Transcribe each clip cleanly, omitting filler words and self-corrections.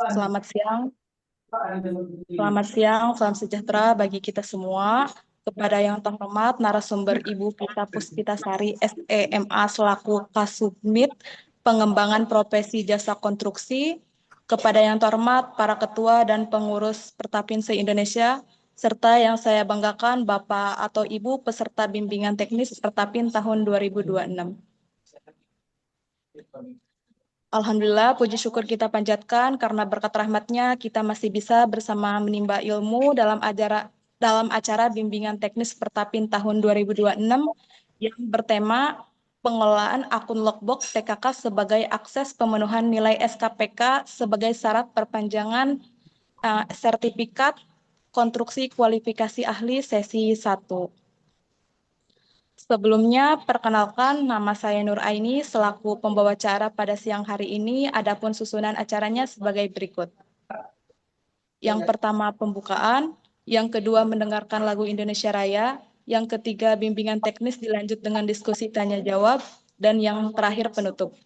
Selamat siang, salam sejahtera bagi kita semua. Kepada yang terhormat narasumber Ibu Pita Puspitasari SEMA selaku Kasubmit Pengembangan Profesi Jasa Konstruksi, kepada yang terhormat para ketua dan pengurus Pertapin se-Indonesia, serta yang saya banggakan Bapak atau Ibu peserta bimbingan teknis Pertapin tahun 2026. Alhamdulillah, puji syukur kita panjatkan karena berkat rahmatnya kita masih bisa bersama menimba ilmu dalam acara bimbingan teknis Pertapin tahun 2026 yang bertema pengelolaan akun logbook TKK sebagai akses pemenuhan nilai SKPK sebagai syarat perpanjangan sertifikat konstruksi kualifikasi ahli sesi 1. Sebelumnya, perkenalkan nama saya Nur Aini selaku pembawa acara pada siang hari ini. Adapun susunan acaranya sebagai berikut. Yang pertama pembukaan, yang kedua mendengarkan lagu Indonesia Raya, yang ketiga bimbingan teknis dilanjut dengan diskusi tanya jawab, dan yang terakhir penutup.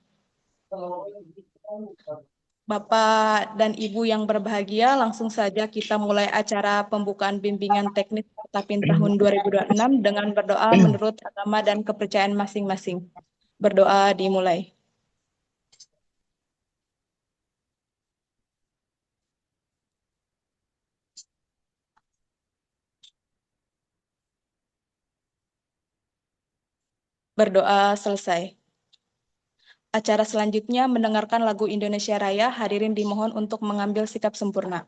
Bapak dan Ibu yang berbahagia, langsung saja kita mulai acara pembukaan bimbingan teknis Pertapin tahun 2026 dengan berdoa menurut agama dan kepercayaan masing-masing. Berdoa dimulai. Berdoa selesai. Acara selanjutnya mendengarkan lagu Indonesia Raya. Hadirin dimohon untuk mengambil sikap sempurna.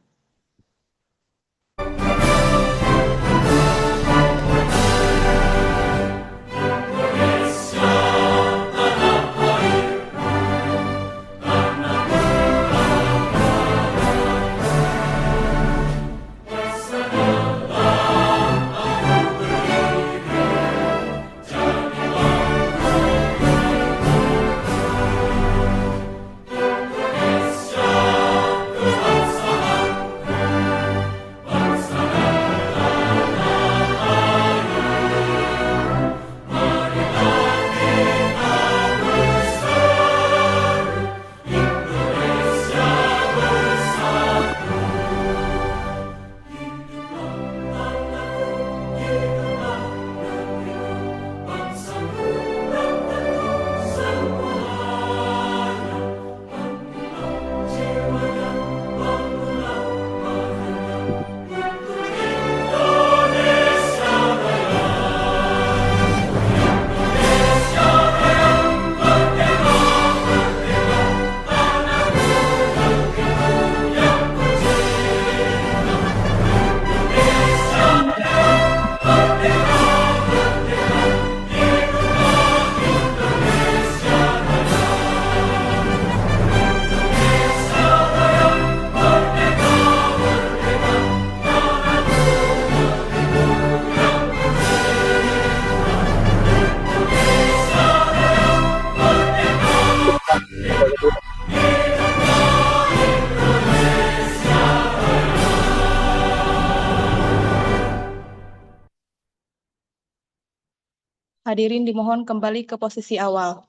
Hadirin dimohon kembali ke posisi awal.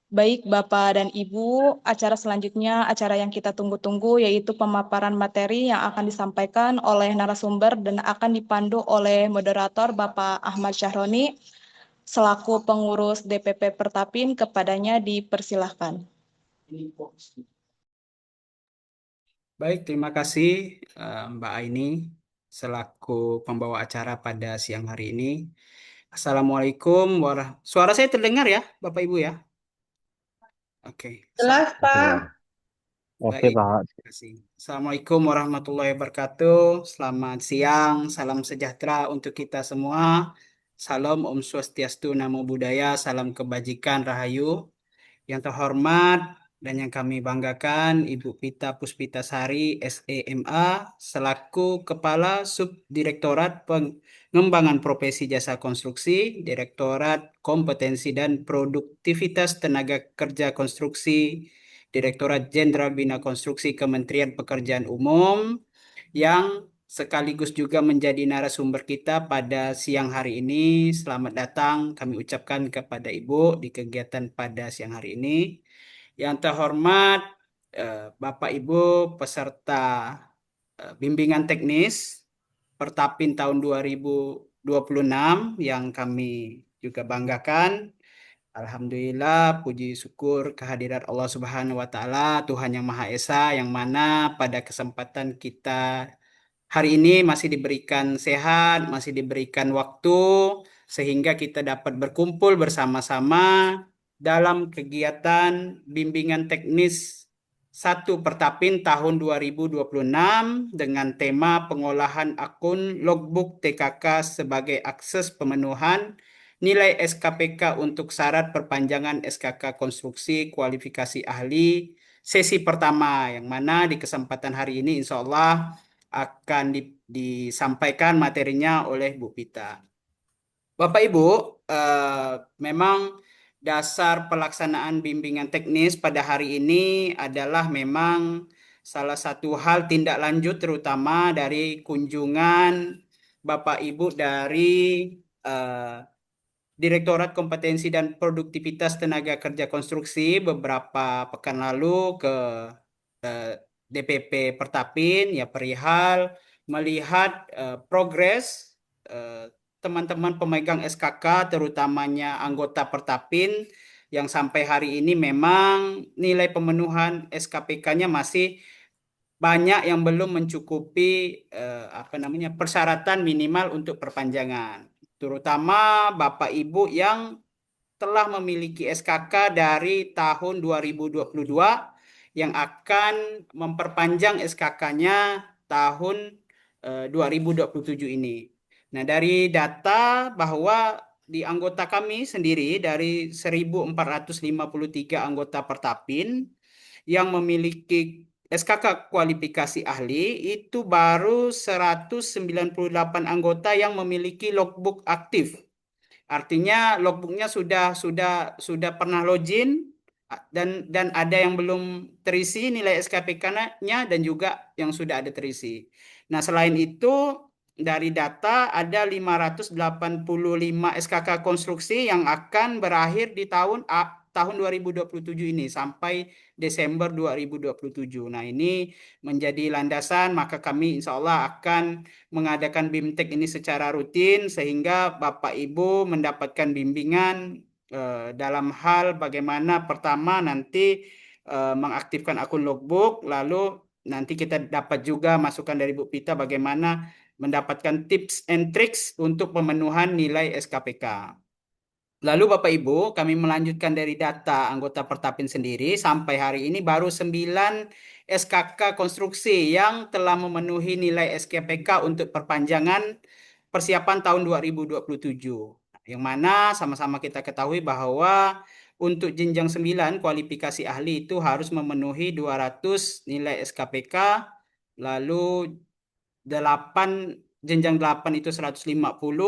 Baik Bapak dan Ibu, acara selanjutnya acara yang kita tunggu-tunggu yaitu pemaparan materi yang akan disampaikan oleh narasumber dan akan dipandu oleh moderator Bapak Ahmad Syahroni selaku pengurus DPP Pertapin. Kepadanya dipersilahkan. Baik, terima kasih Mbak Aini selaku pembawa acara pada siang hari ini. Assalamualaikum Suara saya terdengar ya, Bapak Ibu ya? Oke. Jelas, Pak. Oke, Baik, Pak. terima kasih. Assalamualaikum warahmatullahi wabarakatuh. Selamat siang, salam sejahtera untuk kita semua. Salam Om Swastiastu, Namo Buddhaya, salam kebajikan, Rahayu. Yang terhormat dan yang kami banggakan, Ibu Pita Puspitasari, SEMA, selaku Kepala Subdirektorat Pengembangan Profesi Jasa Konstruksi, Direktorat Kompetensi dan Produktivitas Tenaga Kerja Konstruksi, Direktorat Jenderal Bina Konstruksi Kementerian Pekerjaan Umum, yang sekaligus juga menjadi narasumber kita pada siang hari ini. Selamat datang kami ucapkan kepada Ibu di kegiatan pada siang hari ini. Yang terhormat Bapak Ibu peserta bimbingan teknis Pertapin tahun 2026 yang kami juga banggakan. Alhamdulillah, puji syukur kehadirat Allah Subhanahu wa Ta'ala, Tuhan Yang Maha Esa, yang mana pada kesempatan kita hari ini masih diberikan sehat, masih diberikan waktu, sehingga kita dapat berkumpul bersama-sama dalam kegiatan bimbingan teknis 1 Pertapin tahun 2026 dengan tema pengolahan akun logbook TKK sebagai akses pemenuhan nilai SKPK untuk syarat perpanjangan SKK konstruksi kualifikasi ahli sesi pertama, yang mana di kesempatan hari ini insya Allah akan disampaikan materinya oleh Bu Pita. Bapak Ibu, eh, memang dasar pelaksanaan bimbingan teknis pada hari ini adalah memang salah satu hal tindak lanjut terutama dari kunjungan Bapak Ibu dari eh, Direktorat Kompetensi dan Produktivitas Tenaga Kerja Konstruksi beberapa pekan lalu ke eh, DPP Pertapin, ya perihal melihat progres eh, teman-teman pemegang SKK terutamanya anggota Pertapin yang sampai hari ini memang nilai pemenuhan SKPK-nya masih banyak yang belum mencukupi apa namanya persyaratan minimal untuk perpanjangan, terutama Bapak Ibu yang telah memiliki SKK dari tahun 2022 yang akan memperpanjang SKK-nya tahun 2027 ini. Nah, dari data bahwa di anggota kami sendiri dari 1.453 anggota Pertapin yang memiliki SKK kualifikasi ahli itu baru 198 anggota yang memiliki logbook aktif. Artinya logbooknya sudah pernah login, dan ada yang belum terisi nilai SKPK-nya dan juga yang sudah ada terisi. Nah, selain itu dari data ada 585 SKK konstruksi yang akan berakhir di tahun 2027 ini sampai Desember 2027. Nah, ini menjadi landasan, maka kami insya Allah akan mengadakan BIMTEK ini secara rutin sehingga Bapak Ibu mendapatkan bimbingan dalam hal bagaimana pertama nanti mengaktifkan akun logbook, lalu nanti kita dapat juga masukan dari Bu Pita bagaimana mendapatkan tips and tricks untuk pemenuhan nilai SKPK. Lalu Bapak Ibu, kami melanjutkan dari data anggota Pertapin sendiri sampai hari ini baru 9 SKK konstruksi yang telah memenuhi nilai SKPK untuk perpanjangan persiapan tahun 2027. Yang mana sama-sama kita ketahui bahwa untuk jenjang 9 kualifikasi ahli itu harus memenuhi 200 nilai SKPK, lalu 8 jenjang 8 itu 150,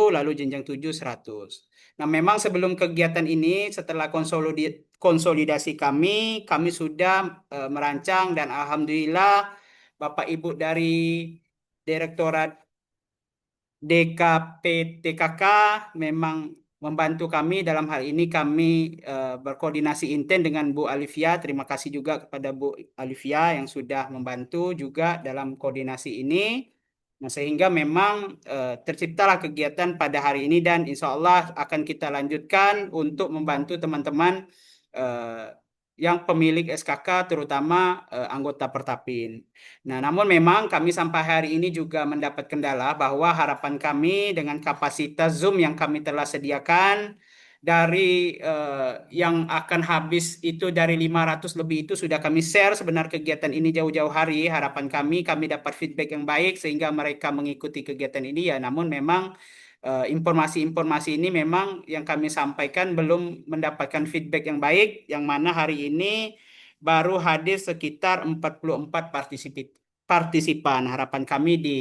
lalu jenjang 7 100. Nah, memang sebelum kegiatan ini setelah konsolidasi kami sudah merancang, dan alhamdulillah Bapak Ibu dari Direktorat DKPTKK memang membantu kami dalam hal ini. Kami berkoordinasi intent dengan Bu Alivia. Terima kasih juga kepada Bu Alivia yang sudah membantu juga dalam koordinasi ini. Nah, sehingga memang terciptalah kegiatan pada hari ini, dan insya Allah akan kita lanjutkan untuk membantu teman-teman yang pemilik SKK, terutama anggota Pertapin. Nah, namun memang kami sampai hari ini juga mendapat kendala bahwa harapan kami dengan kapasitas Zoom yang kami telah sediakan dari yang akan habis itu dari 500 lebih itu sudah kami share sebenarnya kegiatan ini jauh-jauh hari. Harapan kami dapat feedback yang baik sehingga mereka mengikuti kegiatan ini ya. Namun memang informasi-informasi ini memang yang kami sampaikan belum mendapatkan feedback yang baik, yang mana hari ini baru hadir sekitar 44 partisipan. Harapan kami di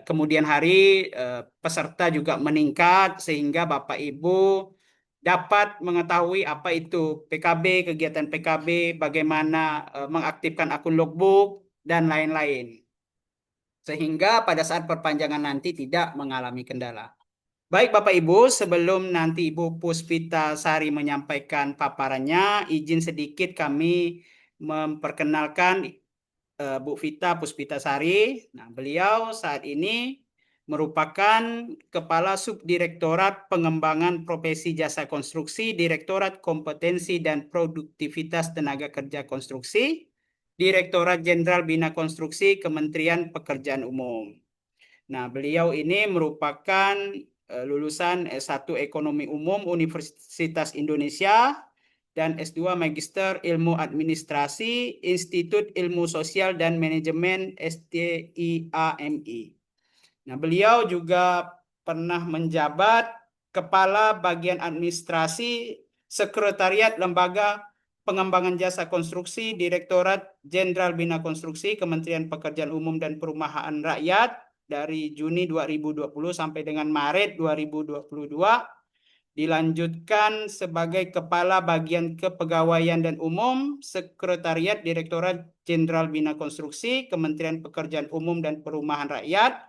kemudian hari peserta juga meningkat sehingga Bapak Ibu dapat mengetahui apa itu PKB, kegiatan PKB, bagaimana mengaktifkan akun logbook, dan lain-lain. Sehingga pada saat perpanjangan nanti tidak mengalami kendala. Baik Bapak Ibu, sebelum nanti Ibu Puspita Sari menyampaikan paparannya, izin sedikit kami memperkenalkan Bu Vita Puspitasari. Nah, beliau saat ini merupakan Kepala Subdirektorat Pengembangan Profesi Jasa Konstruksi, Direktorat Kompetensi dan Produktivitas Tenaga Kerja Konstruksi, Direktorat Jenderal Bina Konstruksi, Kementerian Pekerjaan Umum. Nah, beliau ini merupakan lulusan S1 Ekonomi Umum Universitas Indonesia dan S2 Magister Ilmu Administrasi Institut Ilmu Sosial dan Manajemen STIAMI. Nah, beliau juga pernah menjabat Kepala Bagian Administrasi Sekretariat Lembaga Pengembangan Jasa Konstruksi Direktorat Jenderal Bina Konstruksi Kementerian Pekerjaan Umum dan Perumahan Rakyat dari Juni 2020 sampai dengan Maret 2022. Dilanjutkan sebagai Kepala Bagian Kepegawaian dan Umum Sekretariat Direktorat Jenderal Bina Konstruksi Kementerian Pekerjaan Umum dan Perumahan Rakyat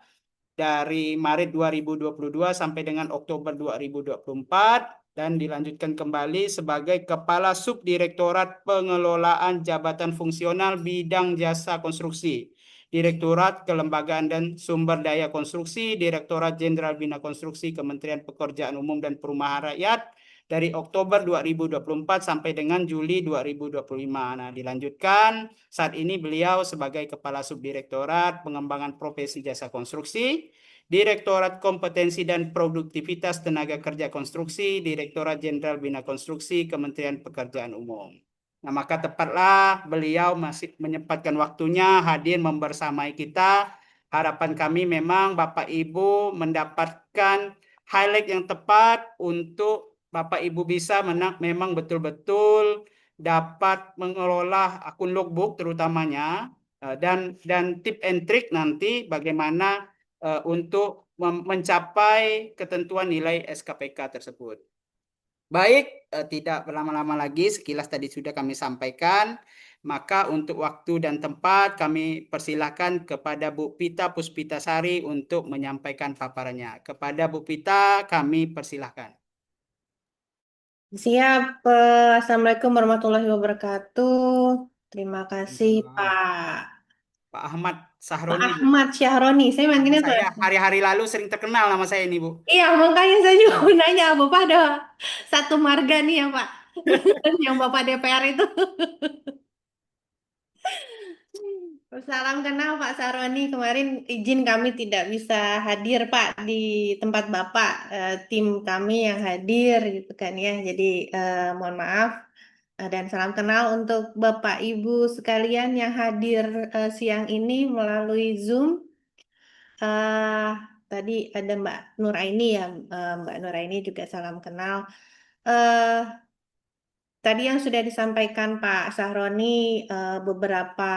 dari Maret 2022 sampai dengan Oktober 2024 dan dilanjutkan kembali sebagai Kepala Subdirektorat Pengelolaan Jabatan Fungsional Bidang Jasa Konstruksi, Direktorat Kelembagaan dan Sumber Daya Konstruksi, Direktorat Jenderal Bina Konstruksi Kementerian Pekerjaan Umum dan Perumahan Rakyat dari Oktober 2024 sampai dengan Juli 2025. Nah, dilanjutkan saat ini beliau sebagai Kepala Subdirektorat Pengembangan Profesi Jasa Konstruksi, Direktorat Kompetensi dan Produktivitas Tenaga Kerja Konstruksi, Direktorat Jenderal Bina Konstruksi, Kementerian Pekerjaan Umum. Nah, maka tepatlah beliau masih menyempatkan waktunya hadir membersamai kita. Harapan kami memang Bapak Ibu mendapatkan highlight yang tepat untuk Bapak Ibu bisa memang betul-betul dapat mengelola akun logbook terutamanya dan tip and trick nanti bagaimana untuk mencapai ketentuan nilai SKPK tersebut. Baik, tidak berlama-lama lagi, sekilas tadi sudah kami sampaikan. Maka untuk waktu dan tempat kami persilahkan kepada Bu Pita Puspitasari untuk menyampaikan paparannya. Kepada Bu Pita kami persilahkan. Siap. Assalamualaikum warahmatullahi wabarakatuh. Terima kasih Pak Pak Ahmad Pak Sahroni, Bu. Ahmad Syahroni. Saya Nama manggilnya saya Pak. hari-hari lalu sering terkenal nama saya ini, Bu. Iya, makanya saya juga mau nanya, Bapak ada satu marga nih ya Pak, yang Bapak DPR itu. Salam kenal Pak Saroni. Kemarin izin kami tidak bisa hadir Pak di tempat Bapak. Tim kami yang hadir gitu kan ya. Jadi mohon maaf. Dan salam kenal untuk Bapak Ibu sekalian yang hadir siang ini melalui Zoom. Eh, Tadi ada Mbak Nuraini ya, Mbak Nuraini juga salam kenal. Eh, Tadi yang sudah disampaikan Pak Sahroni, beberapa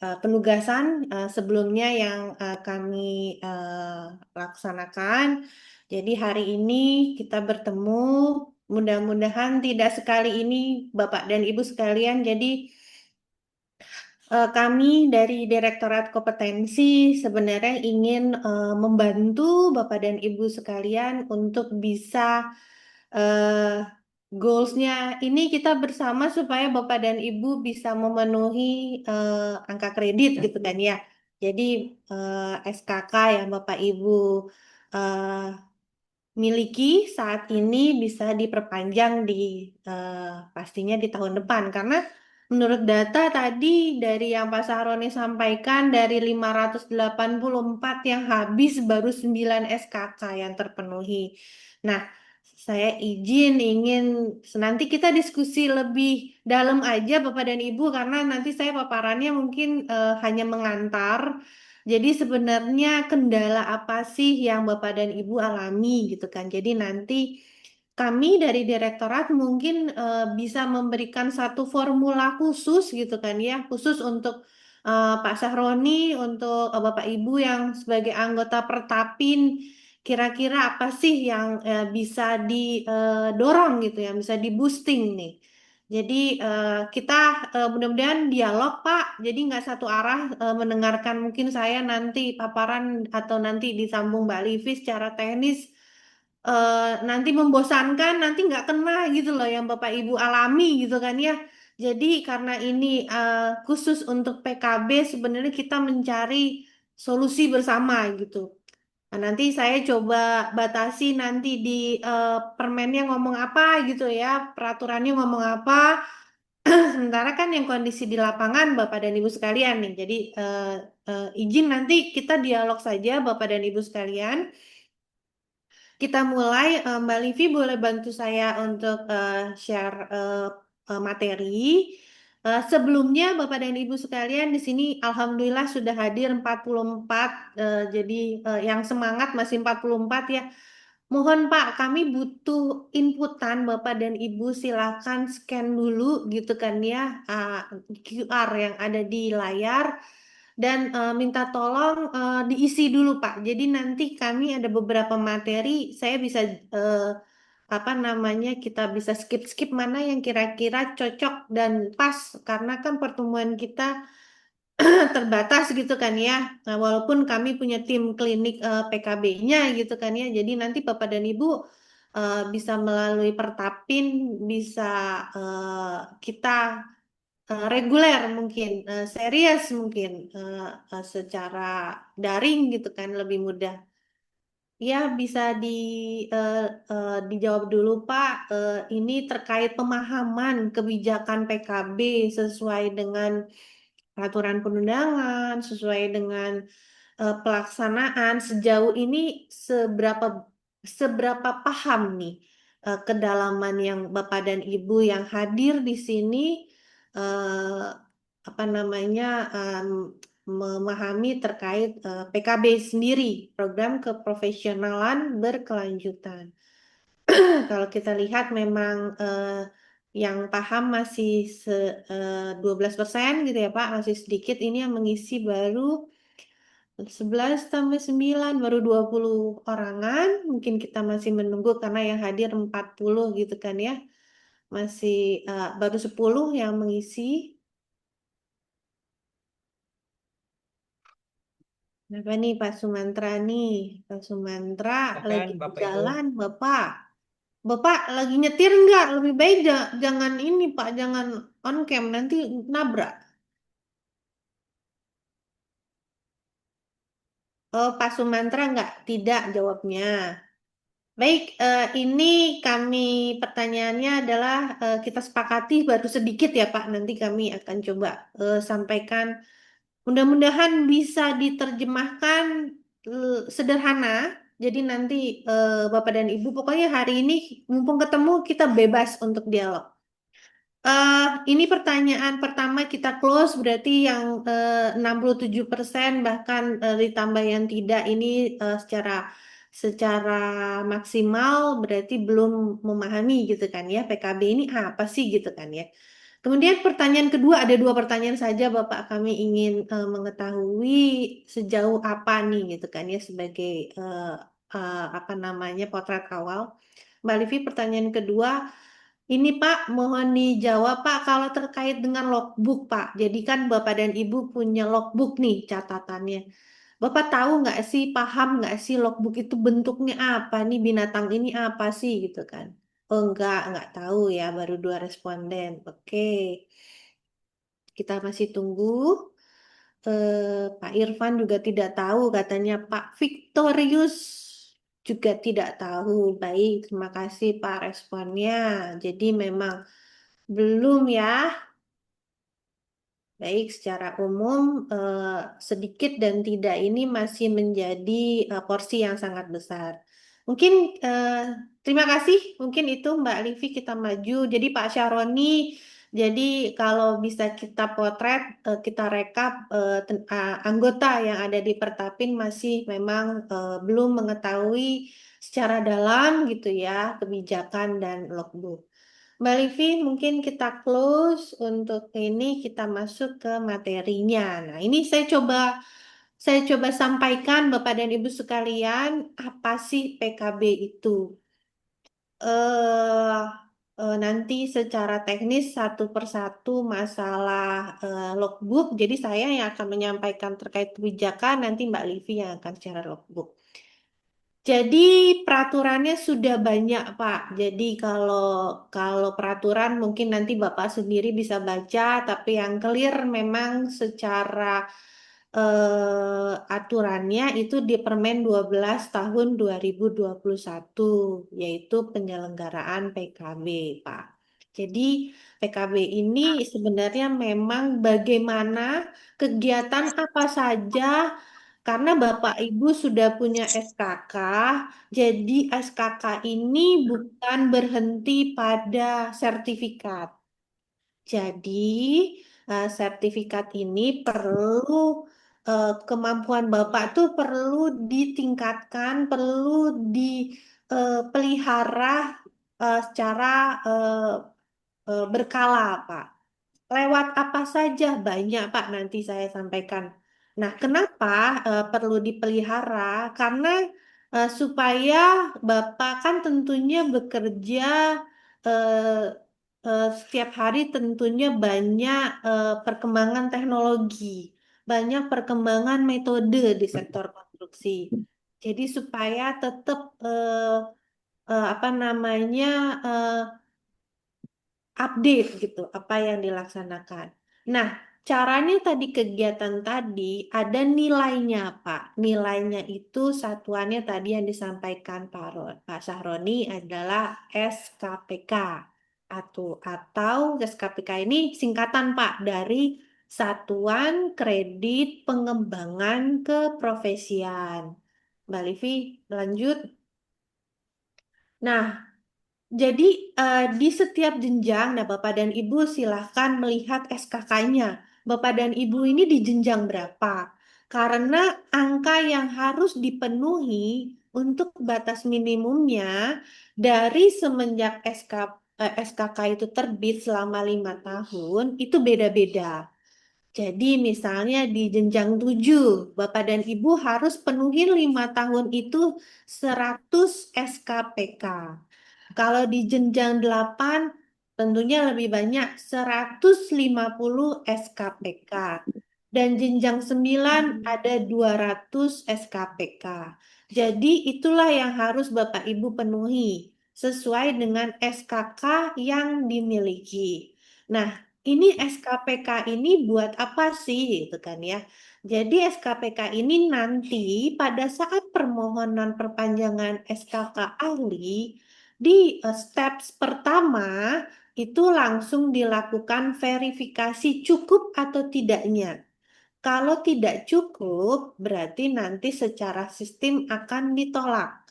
penugasan sebelumnya yang kami laksanakan. Jadi hari ini kita bertemu, mudah-mudahan tidak sekali ini Bapak dan Ibu sekalian. Jadi kami dari Direktorat Kompetensi sebenarnya ingin membantu Bapak dan Ibu sekalian untuk bisa eh, goals-nya ini kita bersama supaya Bapak dan Ibu bisa memenuhi angka kredit gitu kan ya. Jadi SKK yang Bapak Ibu eh, miliki saat ini bisa diperpanjang di pastinya di tahun depan karena menurut data tadi dari yang Pak Sahroni sampaikan dari 584 yang habis baru 9 SKK yang terpenuhi. Nah, saya izin ingin nanti kita diskusi lebih dalam aja Bapak dan Ibu karena nanti saya paparannya mungkin hanya mengantar. Jadi sebenarnya kendala apa sih yang Bapak dan Ibu alami gitu kan. Jadi nanti kami dari direktorat mungkin bisa memberikan satu formula khusus gitu kan ya, khusus untuk Pak Sahroni, untuk Bapak Ibu yang sebagai anggota Pertapin, kira-kira apa sih yang bisa didorong gitu ya, bisa di boosting nih. Jadi kita mudah-mudahan dialog Pak, jadi nggak satu arah mendengarkan mungkin saya nanti paparan atau nanti disambung Mbak Livi secara teknis nanti membosankan, nanti nggak kena gitu loh yang Bapak Ibu alami gitu kan ya. Jadi karena ini khusus untuk PKB, sebenarnya kita mencari solusi bersama gitu. Nah, nanti saya coba batasi nanti di permennya ngomong apa gitu ya, peraturannya ngomong apa. Sementara kan yang kondisi di lapangan Bapak dan Ibu sekalian nih. Jadi izin nanti kita dialog saja Bapak dan Ibu sekalian. Kita mulai, Mbak Livi boleh bantu saya untuk share materi. Sebelumnya Bapak dan Ibu sekalian di sini Alhamdulillah sudah hadir 44, jadi yang semangat masih 44 ya. Mohon Pak, kami butuh inputan Bapak dan Ibu, silakan scan dulu gitu kan ya, QR yang ada di layar dan minta tolong diisi dulu Pak. Jadi nanti kami ada beberapa materi, saya bisa apa namanya, kita bisa skip-skip mana yang kira-kira cocok dan pas karena kan pertemuan kita terbatas gitu kan ya. Nah, walaupun kami punya tim klinik PKB-nya gitu kan ya. Jadi nanti Bapak dan Ibu bisa melalui Pertapin, bisa kita reguler mungkin, serius mungkin, secara daring gitu kan lebih mudah. Ya, bisa eh, dijawab dulu Pak. Ini terkait pemahaman kebijakan PKB sesuai dengan peraturan perundangan, sesuai dengan pelaksanaan. Sejauh ini seberapa seberapa paham nih kedalaman yang Bapak dan Ibu yang hadir di sini, eh, apa namanya, memahami terkait PKB sendiri, program keprofesionalan berkelanjutan. Kalau kita lihat memang yang paham masih 12% gitu ya Pak, masih sedikit. Ini yang mengisi baru 11 tambah 9 baru 20 orangan. Mungkin kita masih menunggu karena yang hadir 40 gitu kan ya. Masih baru 10 yang mengisi. Kenapa nih Pak Sumantra nih? Pak Sumantra Silakan lagi di Bapak Ibu. jalan, Bapak. Bapak lagi nyetir nggak? Lebih baik jangan ini Pak, jangan on cam nanti nabrak. Oh, Pak Sumantra nggak? Tidak jawabnya. Baik, ini kami pertanyaannya adalah kita sepakati baru sedikit ya Pak. Nanti kami akan coba sampaikan. Mudah-mudahan bisa diterjemahkan sederhana. Jadi nanti Bapak dan Ibu pokoknya hari ini mumpung ketemu kita bebas untuk dialog. Ini pertanyaan pertama kita close berarti yang 67% bahkan ditambah yang tidak ini secara maksimal berarti belum memahami gitu kan ya PKB ini apa sih gitu kan ya. Kemudian pertanyaan kedua ada dua pertanyaan saja Bapak kami ingin mengetahui sejauh apa nih gitu kan ya sebagai apa namanya potret awal. Mbak Livi pertanyaan kedua ini Pak, mohon dijawab Pak kalau terkait dengan logbook Pak. Jadi kan Bapak dan Ibu punya logbook nih catatannya. Bapak tahu nggak sih, paham nggak sih logbook itu bentuknya apa nih, binatang ini apa sih gitu kan. Oh nggak tahu ya, baru dua responden. Oke, kita masih tunggu. Pak Irfan juga tidak tahu, katanya Pak Victorius juga tidak tahu. Baik, terima kasih Pak responnya. Jadi memang belum ya. Baik, secara umum sedikit dan tidak ini masih menjadi porsi yang sangat besar. Mungkin terima kasih, mungkin itu Mbak Livi kita maju. Jadi Pak Syaroni, jadi kalau bisa kita potret, kita rekap anggota yang ada di Pertapin masih memang belum mengetahui secara dalam gitu ya kebijakan dan logbook. Mbak Livi, mungkin kita close untuk ini kita masuk ke materinya. Nah, ini saya coba sampaikan Bapak dan Ibu sekalian, apa sih PKB itu? eh Nanti secara teknis satu persatu masalah logbook. Jadi saya yang akan menyampaikan terkait kebijakan, nanti Mbak Livi yang akan secara logbook. Jadi peraturannya sudah banyak, Pak. Jadi kalau kalau peraturan mungkin nanti Bapak sendiri bisa baca, tapi yang clear memang secara aturannya itu di Permen 12 tahun 2021, yaitu penyelenggaraan PKB, Pak. Jadi PKB ini sebenarnya memang bagaimana kegiatan apa saja karena Bapak Ibu sudah punya SKK, jadi SKK ini bukan berhenti pada sertifikat. Jadi, sertifikat ini perlu kemampuan Bapak tuh perlu ditingkatkan, perlu dipelihara secara berkala, Pak. Lewat apa saja banyak Pak nanti saya sampaikan. Nah, kenapa perlu dipelihara? Karena supaya Bapak kan tentunya bekerja eh, setiap hari tentunya banyak perkembangan teknologi, banyak perkembangan metode di sektor konstruksi. Jadi supaya tetap apa namanya eh, update gitu apa yang dilaksanakan. Nah, caranya tadi kegiatan tadi ada nilainya, Pak. Nilainya itu satuannya tadi yang disampaikan Pak Sahroni adalah SKPK atau SKPK ini singkatan Pak dari Satuan Kredit Pengembangan Keprofesian. Mbak Livi, lanjut. Nah, jadi di setiap jenjang, nah Bapak dan Ibu silahkan melihat SKK-nya. Bapak dan Ibu ini di jenjang berapa? Karena angka yang harus dipenuhi untuk batas minimumnya dari semenjak SKK itu terbit selama 5 tahun itu beda-beda. Jadi misalnya di jenjang 7, Bapak dan Ibu harus penuhi 5 tahun itu 100 SKPK. Kalau di jenjang 8 tentunya lebih banyak 150 SKPK. Dan jenjang 9 ada 200 SKPK. Jadi itulah yang harus Bapak Ibu penuhi sesuai dengan SKK yang dimiliki. Nah, ini SKPK ini buat apa sih gitu kan ya. Jadi SKPK ini nanti pada saat permohonan perpanjangan SKK ahli di steps pertama itu langsung dilakukan verifikasi cukup atau tidaknya. Kalau tidak cukup, berarti nanti secara sistem akan ditolak.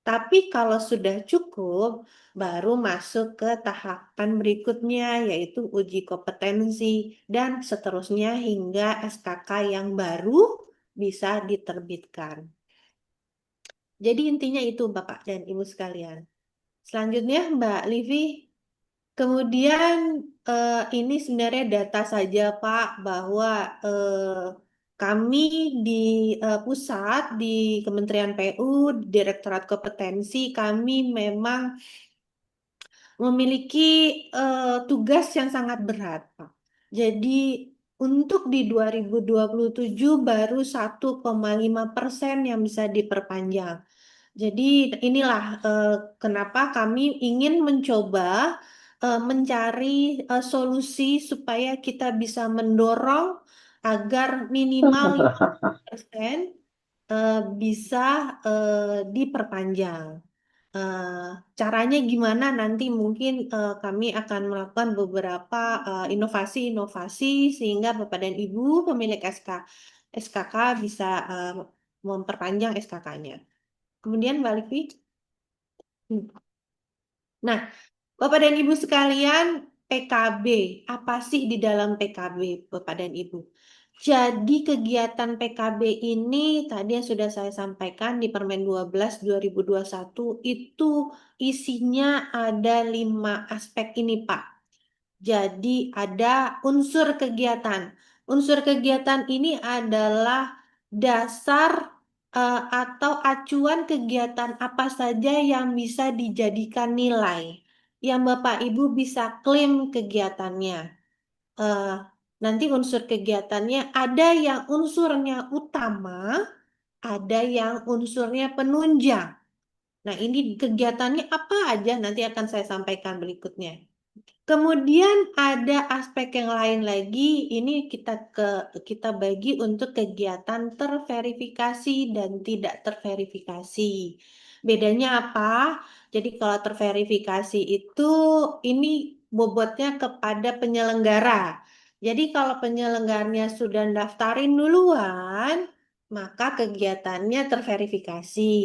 Tapi kalau sudah cukup, baru masuk ke tahapan berikutnya, yaitu uji kompetensi, dan seterusnya hingga SKK yang baru bisa diterbitkan. Jadi intinya itu Bapak dan Ibu sekalian. Selanjutnya Mbak Livi, kemudian ini sebenarnya data saja Pak bahwa kami di pusat di Kementerian PU Direktorat Kompetensi kami memang memiliki tugas yang sangat berat Pak. Jadi untuk di 2027 baru 1,5% yang bisa diperpanjang. Jadi inilah kenapa kami ingin mencoba mencari solusi supaya kita bisa mendorong agar minimal 5% bisa diperpanjang. Eh, Caranya gimana nanti mungkin kami akan melakukan beberapa inovasi-inovasi sehingga Bapak dan Ibu pemilik SKK bisa memperpanjang SKK-nya. Kemudian Mbak Livi. Nah, Bapak dan Ibu sekalian, PKB, apa sih di dalam PKB, Bapak dan Ibu? Jadi kegiatan PKB ini tadi yang sudah saya sampaikan di Permen 12 2021 itu isinya ada 5 aspek ini, Pak. Jadi ada unsur kegiatan. Unsur kegiatan ini adalah dasar atau acuan kegiatan apa saja yang bisa dijadikan nilai, yang Bapak Ibu bisa klaim kegiatannya. Eh, Nanti unsur kegiatannya ada yang unsurnya utama, ada yang unsurnya penunjang. Nah, ini kegiatannya apa aja nanti akan saya sampaikan berikutnya. Kemudian ada aspek yang lain lagi, ini kita bagi untuk kegiatan terverifikasi dan tidak terverifikasi. Bedanya apa? Jadi kalau terverifikasi itu ini bobotnya kepada penyelenggara. Jadi kalau penyelenggaranya sudah daftarin duluan, maka kegiatannya terverifikasi.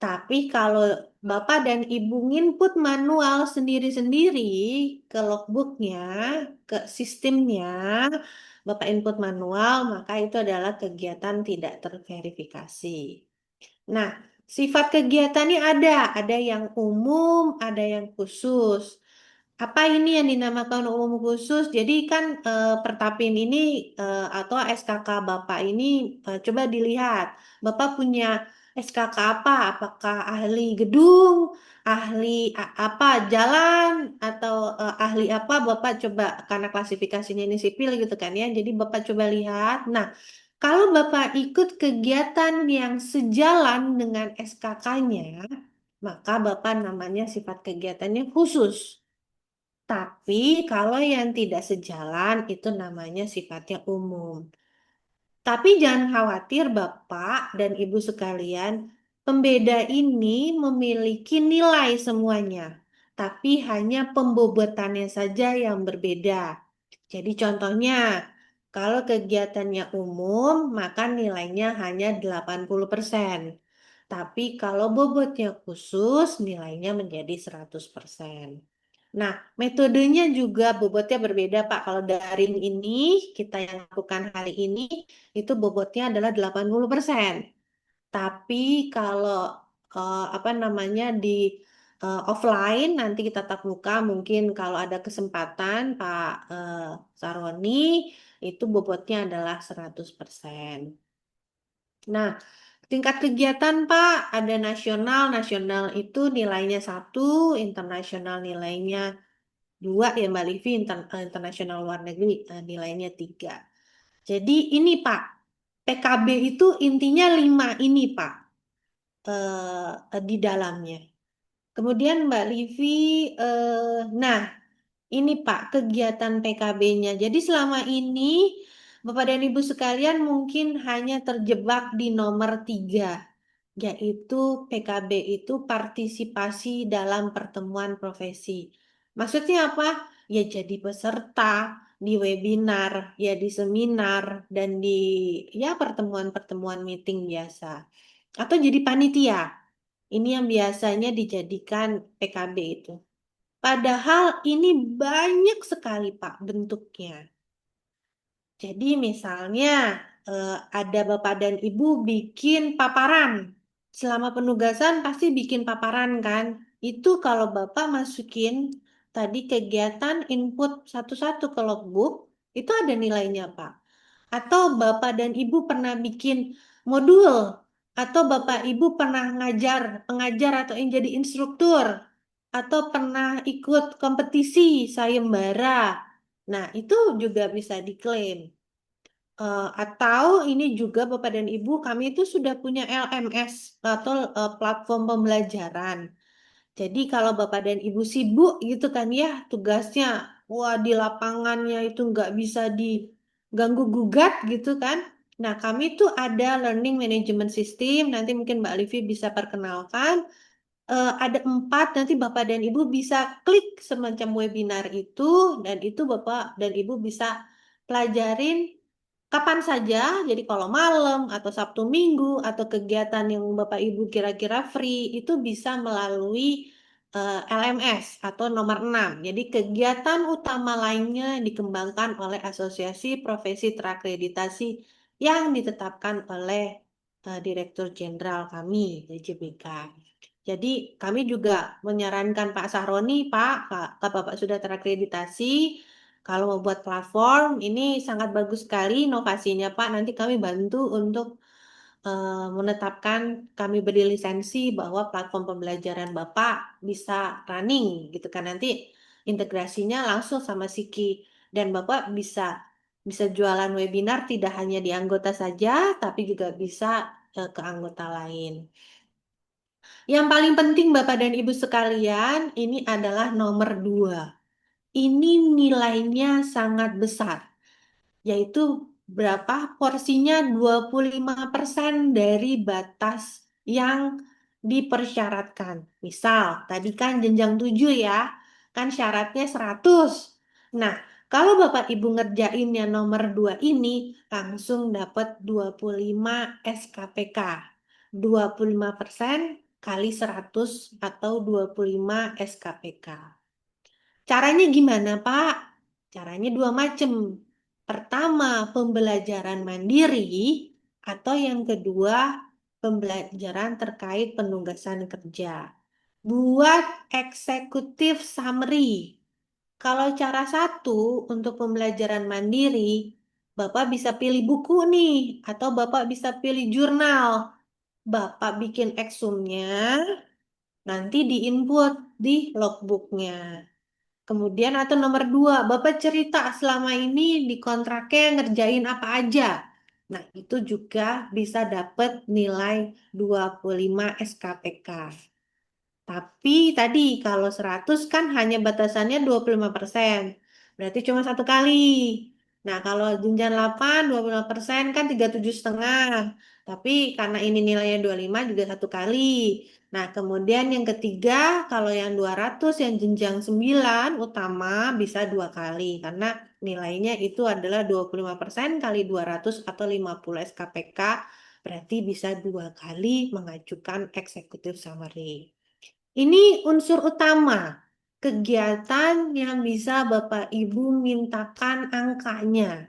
Tapi kalau Bapak dan Ibu input manual sendiri-sendiri ke logbooknya, ke sistemnya, Bapak input manual, maka itu adalah kegiatan tidak terverifikasi. Nah, sifat kegiatannya ada yang umum, ada yang khusus. Apa ini yang dinamakan umum khusus? Jadi kan Pertapin ini atau SKK Bapak ini coba dilihat. Bapak punya SKK apa? Apakah ahli gedung, ahli apa jalan atau ahli apa? Bapak coba karena klasifikasinya ini sipil gitu kan ya. Jadi Bapak coba lihat. Nah, kalau Bapak ikut kegiatan yang sejalan dengan SKK-nya, maka Bapak namanya sifat kegiatannya khusus. Tapi kalau yang tidak sejalan itu namanya sifatnya umum. Tapi jangan khawatir Bapak dan Ibu sekalian, pembeda ini memiliki nilai semuanya. Tapi hanya pembobotannya saja yang berbeda. Jadi contohnya, kalau kegiatannya umum, maka nilainya hanya 80%. Tapi kalau bobotnya khusus, nilainya menjadi 100%. Nah, metodenya juga bobotnya berbeda, Pak. Kalau daring ini, kita yang lakukan hari ini, itu bobotnya adalah 80%. Tapi kalau apa namanya di offline, nanti kita tatap muka, mungkin kalau ada kesempatan, Pak Saroni, itu bobotnya adalah 100%. Nah, tingkat kegiatan, Pak, ada nasional. Nasional itu nilainya 1, internasional nilainya 2 ya Mbak Livi, internasional luar negeri nilainya 3. Jadi ini Pak, PKB itu intinya 5 ini Pak di dalamnya. Kemudian Mbak Livi, nah ini Pak kegiatan PKB-nya. Jadi selama ini Bapak dan Ibu sekalian mungkin hanya terjebak di nomor 3, yaitu PKB itu partisipasi dalam pertemuan profesi. Maksudnya apa? Ya jadi peserta di webinar, ya di seminar, dan di ya pertemuan-pertemuan meeting biasa. Atau jadi panitia. Ini yang biasanya dijadikan PKB itu. Padahal ini banyak sekali Pak bentuknya. Jadi misalnya ada Bapak dan Ibu bikin paparan. Selama penugasan pasti bikin paparan kan? Itu kalau Bapak masukin tadi kegiatan input satu-satu ke logbook, itu ada nilainya Pak. Atau Bapak dan Ibu pernah bikin modul, atau Bapak Ibu pernah pengajar atau yang jadi instruktur, atau pernah ikut kompetisi sayembara. Nah, itu juga bisa diklaim. Atau ini juga Bapak dan Ibu, kami itu sudah punya LMS atau platform pembelajaran. Jadi kalau Bapak dan Ibu sibuk gitu kan ya tugasnya, wah di lapangannya itu nggak bisa diganggu gugat gitu kan. Nah kami tuh ada learning management system, nanti mungkin Mbak Livi bisa perkenalkan. Ada 4, nanti Bapak dan Ibu bisa klik semacam webinar itu, dan itu Bapak dan Ibu bisa pelajarin kapan saja, jadi kalau malam atau Sabtu Minggu atau kegiatan yang Bapak Ibu kira-kira free itu bisa melalui LMS atau nomor 6. Jadi kegiatan utama lainnya dikembangkan oleh Asosiasi Profesi Terakreditasi yang ditetapkan oleh Direktur Jenderal kami, DJBK. Jadi kami juga menyarankan Pak Sahroni, Pak, kalau Bapak sudah terakreditasi, kalau mau buat platform, ini sangat bagus sekali inovasinya, Pak. Nanti kami bantu untuk menetapkan, kami beri lisensi bahwa platform pembelajaran Bapak bisa running, gitu kan. Nanti integrasinya langsung sama Siki. Dan Bapak bisa jualan webinar tidak hanya di anggota saja, tapi juga bisa ke anggota lain. Yang paling penting Bapak dan Ibu sekalian, ini adalah nomor 2. Ini nilainya sangat besar, yaitu berapa? Porsinya 25% dari batas yang dipersyaratkan. Misal, tadi kan jenjang 7 ya, kan syaratnya 100. Nah, kalau Bapak Ibu ngerjainnya nomor 2 ini, langsung dapat 25 SKPK. 25% kali 100 atau 25 SKPK. Caranya gimana, Pak? Caranya dua macam. Pertama, pembelajaran mandiri, atau yang kedua, pembelajaran terkait penugasan kerja. Buat eksekutif summary. Kalau cara satu untuk pembelajaran mandiri, Bapak bisa pilih buku nih, atau Bapak bisa pilih jurnal. Bapak bikin eksumnya, nanti diinput di logbooknya. Kemudian atau nomor 2, Bapak cerita selama ini di kontraknya ngerjain apa aja. Nah, itu juga bisa dapat nilai 25 SKPK. Tapi tadi kalau 100 kan hanya batasannya 25%. Berarti cuma satu kali. Nah, kalau jenjang 8, 25% kan 37,5. Tapi karena ini nilainya 25 juga satu kali. Nah, kemudian yang ketiga, kalau yang 200, yang jenjang 9 utama bisa dua kali. Karena nilainya itu adalah 25% kali 200 atau 50 SKPK. Berarti bisa dua kali mengajukan executive summary. Ini unsur utama kegiatan yang bisa Bapak Ibu mintakan angkanya.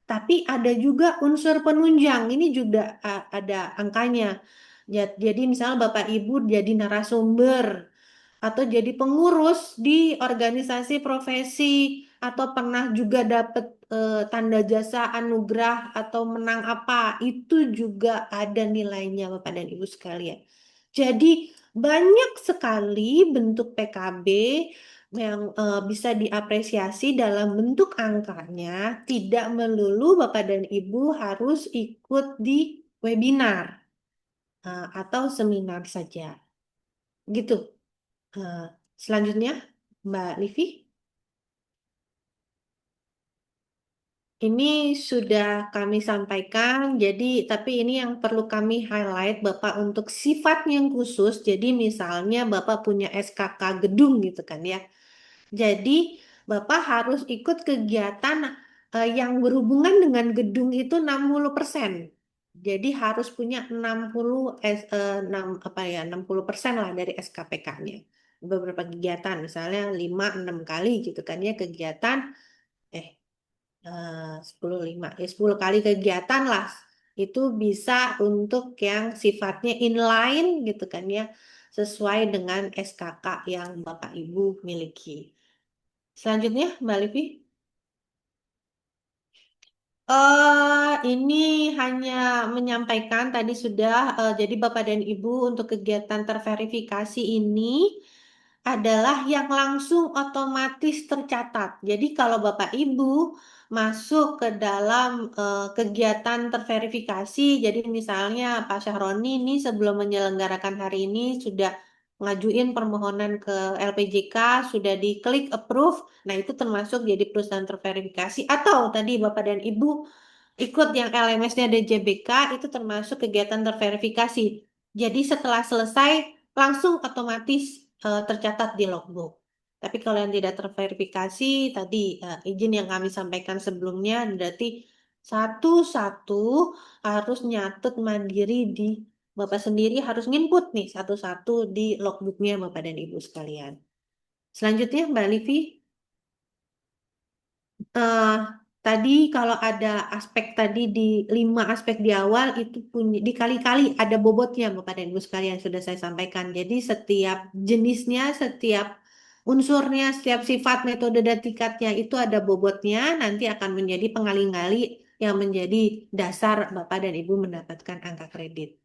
Tapi ada juga unsur penunjang, ini juga ada angkanya. Jadi misalnya Bapak Ibu jadi narasumber atau jadi pengurus di organisasi profesi atau pernah juga dapat tanda jasa anugerah atau menang apa, itu juga ada nilainya Bapak dan Ibu sekalian. Jadi banyak sekali bentuk PKB yang bisa diapresiasi dalam bentuk angkanya, tidak melulu Bapak dan Ibu harus ikut di webinar atau seminar saja. Gitu. Selanjutnya, Mbak Livi. Ini sudah kami sampaikan, jadi tapi ini yang perlu kami highlight Bapak untuk sifat yang khusus. Jadi misalnya Bapak punya SKK gedung gitu kan ya. Jadi Bapak harus ikut kegiatan yang berhubungan dengan gedung itu 60%. Jadi harus punya 60% lah dari SKPK-nya. Beberapa kegiatan, misalnya 5-6 kali gitu kan ya kegiatan, 10 kali kegiatan lah. Itu bisa untuk yang sifatnya inline gitu kan ya, sesuai dengan SKK yang Bapak Ibu miliki. Selanjutnya, Mbak Livi. Ini hanya menyampaikan tadi sudah, jadi Bapak dan Ibu untuk kegiatan terverifikasi ini adalah yang langsung otomatis tercatat. Jadi kalau Bapak Ibu masuk ke dalam kegiatan terverifikasi, jadi misalnya Pak Syahroni ini sebelum menyelenggarakan hari ini sudah ngajuin permohonan ke LPJK, sudah diklik approve, nah itu termasuk jadi perusahaan terverifikasi. Atau tadi Bapak dan Ibu ikut yang LMS-nya DJBK, itu termasuk kegiatan terverifikasi. Jadi setelah selesai, langsung otomatis tercatat di logbook. Tapi kalau yang tidak terverifikasi, tadi izin yang kami sampaikan sebelumnya, berarti satu-satu harus nyatut mandiri di Bapak sendiri, harus nginput nih satu-satu di logbooknya Bapak dan Ibu sekalian. Selanjutnya Mbak Livi. Tadi kalau ada aspek tadi di 5 aspek di awal itu punya dikali-kali ada bobotnya Bapak dan Ibu sekalian sudah saya sampaikan. Jadi setiap jenisnya, setiap unsurnya, setiap sifat, metode dan tingkatnya itu ada bobotnya, nanti akan menjadi pengali-ngali yang menjadi dasar Bapak dan Ibu mendapatkan angka kredit.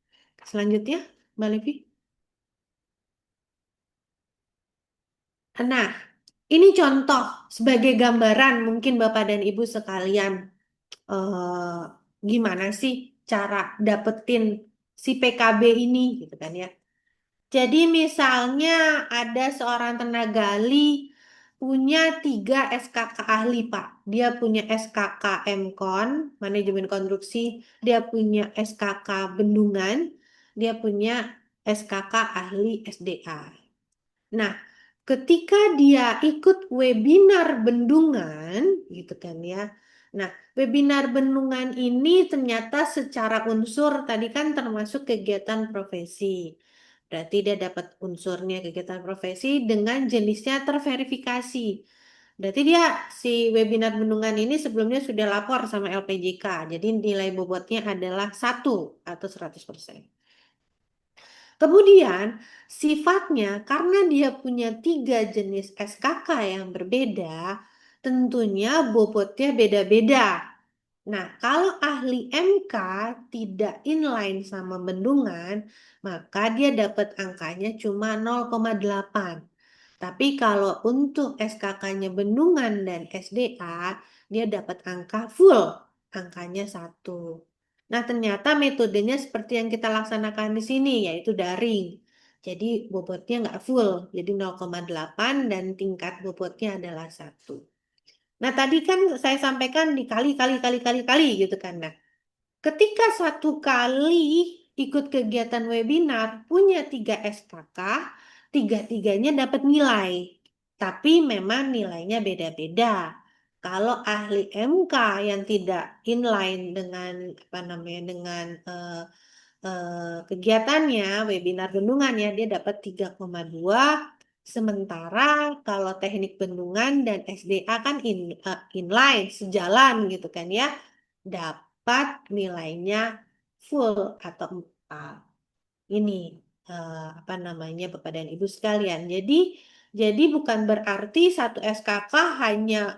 Selanjutnya, Mbak Livi. Nah, ini contoh sebagai gambaran mungkin Bapak dan Ibu sekalian, gimana sih cara dapetin si PKB ini gitu kan ya. Jadi misalnya ada seorang tenaga ahli punya 3 SKK ahli, Pak. Dia punya SKK MKON, Manajemen Konstruksi, dia punya SKK Bendungan, dia punya SKK Ahli SDA. Nah, ketika dia ikut webinar bendungan, gitu kan ya. Nah, webinar bendungan ini ternyata secara unsur tadi kan termasuk kegiatan profesi. Berarti dia dapat unsurnya kegiatan profesi dengan jenisnya terverifikasi. Berarti dia si webinar bendungan ini sebelumnya sudah lapor sama LPJK. Jadi nilai bobotnya adalah 1 atau 100%. Kemudian sifatnya karena dia punya 3 jenis SKK yang berbeda, tentunya bobotnya beda-beda. Nah, kalau ahli MK tidak inline sama bendungan, maka dia dapat angkanya cuma 0,8. Tapi kalau untuk SKK-nya bendungan dan SDA, dia dapat angka full, angkanya 1. Nah, ternyata metodenya seperti yang kita laksanakan di sini, yaitu daring. Jadi bobotnya nggak full, jadi 0,8 dan tingkat bobotnya adalah 1. Nah, tadi kan saya sampaikan dikali gitu kan. Nah, ketika 1 kali ikut kegiatan webinar, punya 3 SKK, tiga-tiganya dapat nilai. Tapi memang nilainya beda-beda. Kalau ahli MK yang tidak inline dengan apa namanya dengan kegiatannya, webinar bendungannya, dia dapat 3,2. Sementara kalau teknik bendungan dan SDA kan inline, sejalan gitu kan ya, dapat nilainya full atau 4. Ini apa namanya Bapak dan Ibu sekalian. Jadi bukan berarti satu SKK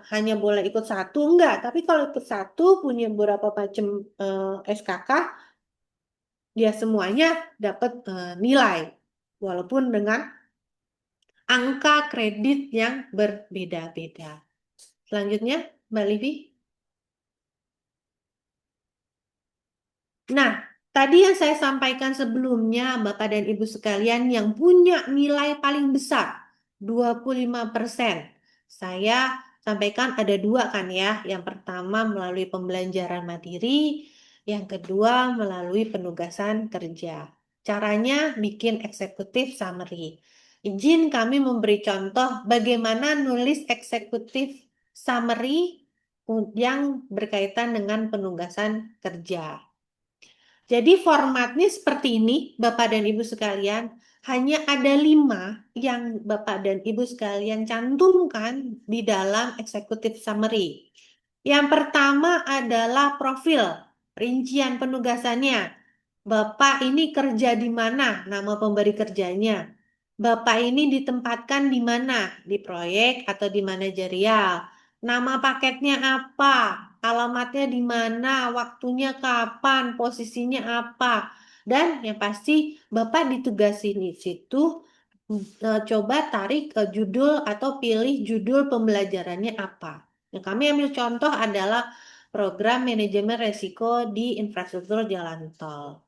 hanya boleh ikut 1, enggak. Tapi kalau ikut 1 punya beberapa macam SKK, dia semuanya dapat nilai walaupun dengan angka kredit yang berbeda-beda. Selanjutnya, Mbak Livi. Nah, tadi yang saya sampaikan sebelumnya, Bapak dan Ibu sekalian, yang punya nilai paling besar, 25%. Saya sampaikan ada 2 kan ya. Yang pertama melalui pembelajaran mandiri, yang kedua melalui penugasan kerja. Caranya bikin eksekutif summary. Izin kami memberi contoh bagaimana nulis eksekutif summary yang berkaitan dengan penugasan kerja. Jadi formatnya seperti ini, Bapak dan Ibu sekalian. Hanya ada 5 yang Bapak dan Ibu sekalian cantumkan di dalam executive summary. Yang pertama adalah profil, rincian penugasannya. Bapak ini kerja di mana? Nama pemberi kerjanya. Bapak ini ditempatkan di mana? Di proyek atau di manajerial. Nama paketnya apa? Alamatnya di mana? Waktunya kapan? Posisinya apa? Dan yang pasti Bapak ditugasin di situ coba tarik ke judul atau pilih judul pembelajarannya apa. Yang kami ambil contoh adalah program manajemen resiko di infrastruktur jalan tol.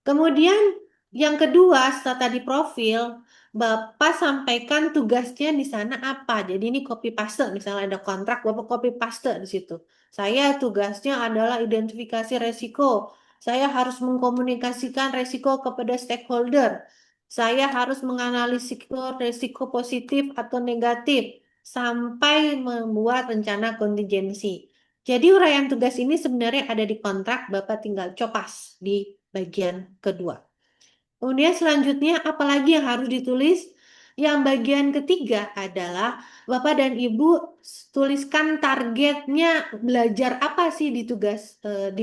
Kemudian yang kedua setelah tadi profil, Bapak sampaikan tugasnya di sana apa. Jadi ini copy paste, misalnya ada kontrak, Bapak copy paste di situ. Saya tugasnya adalah identifikasi resiko. Saya harus mengkomunikasikan resiko kepada stakeholder. Saya harus menganalisis resiko positif atau negatif sampai membuat rencana kontingensi. Jadi uraian tugas ini sebenarnya ada di kontrak, Bapak tinggal copas di bagian kedua. Kemudian selanjutnya apalagi yang harus ditulis? Yang bagian ketiga adalah Bapak dan Ibu tuliskan targetnya belajar apa sih di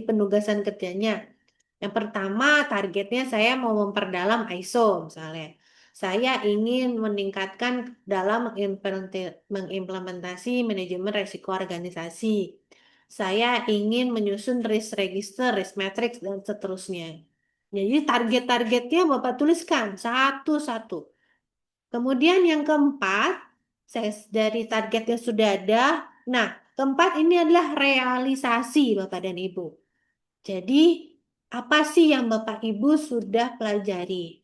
penugasan kerjanya. Yang pertama targetnya saya mau memperdalam ISO misalnya. Saya ingin meningkatkan dalam mengimplementasi manajemen resiko organisasi. Saya ingin menyusun risk register, risk matrix, dan seterusnya. Jadi target-targetnya Bapak tuliskan satu-satu. Kemudian yang keempat, dari targetnya sudah ada. Nah, keempat ini adalah realisasi Bapak dan Ibu. Jadi apa sih yang Bapak Ibu sudah pelajari?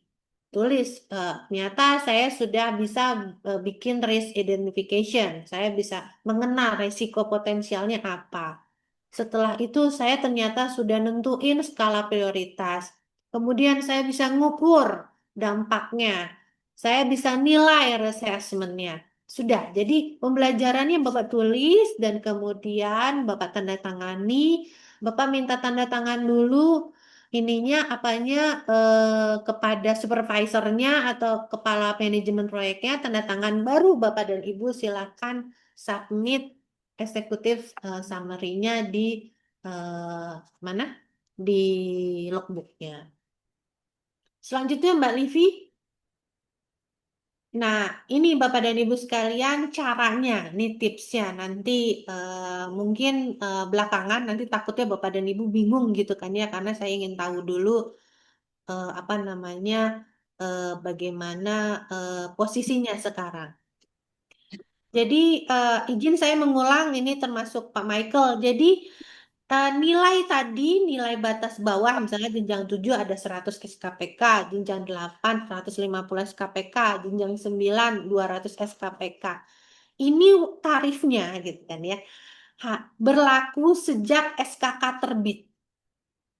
Tulis, ternyata saya sudah bisa bikin risk identification, saya bisa mengenal risiko potensialnya apa. Setelah itu saya ternyata sudah nentuin skala prioritas. Kemudian saya bisa ngukur dampaknya. Saya bisa nilai assessment-nya. Sudah, jadi pembelajarannya Bapak tulis dan kemudian Bapak tanda tangani. Bapak minta tanda tangan dulu ininya apanya kepada supervisornya atau kepala manajemen proyeknya, tanda tangan, baru Bapak dan Ibu silakan submit eksekutif summary-nya di eh, mana? Di logbooknya. Selanjutnya Mbak Livi. Nah, ini Bapak dan Ibu sekalian caranya, ini tipsnya. Nanti mungkin belakangan nanti takutnya Bapak dan Ibu bingung gitu kan ya, karena saya ingin tahu dulu apa namanya bagaimana posisinya sekarang. Jadi izin saya mengulang ini termasuk Pak Michael. Jadi nilai tadi, nilai batas bawah misalnya jenjang 7 ada 100 SKPK, jenjang 8 150 SKPK, jenjang 9 200 SKPK. Ini tarifnya gitu kan ya. Berlaku sejak SKK terbit.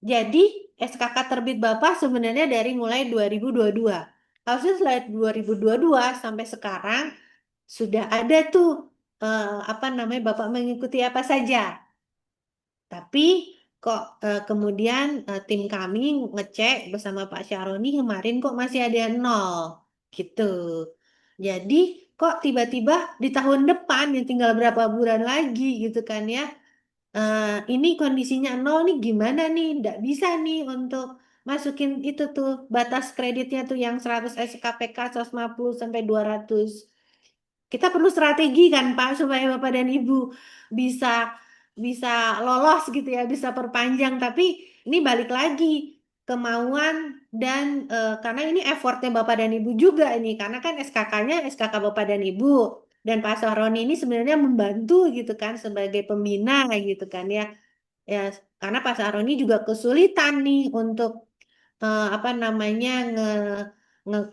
Jadi SKK terbit Bapak sebenarnya dari mulai 2022. Harusnya setelah 2022 sampai sekarang sudah ada tuh apa namanya Bapak mengikuti apa saja. Tapi kok kemudian tim kami ngecek bersama Pak Syaroni kemarin kok masih ada 0 gitu. Jadi kok tiba-tiba di tahun depan yang tinggal berapa bulan lagi gitu kan ya. Ini kondisinya 0 nih gimana nih? Nggak bisa nih untuk masukin itu tuh batas kreditnya tuh yang 100 SKPK 150 sampai 200. Kita perlu strategi kan Pak supaya Bapak dan Ibu bisa bisa lolos gitu ya, bisa perpanjang. Tapi ini balik lagi kemauan dan karena ini effortnya Bapak dan Ibu juga ini karena kan SKK-nya SKK Bapak dan Ibu dan Pak Sahroni ini sebenarnya membantu gitu kan sebagai pembina gitu kan ya. Ya, karena Pak Sahroni juga kesulitan nih untuk apa namanya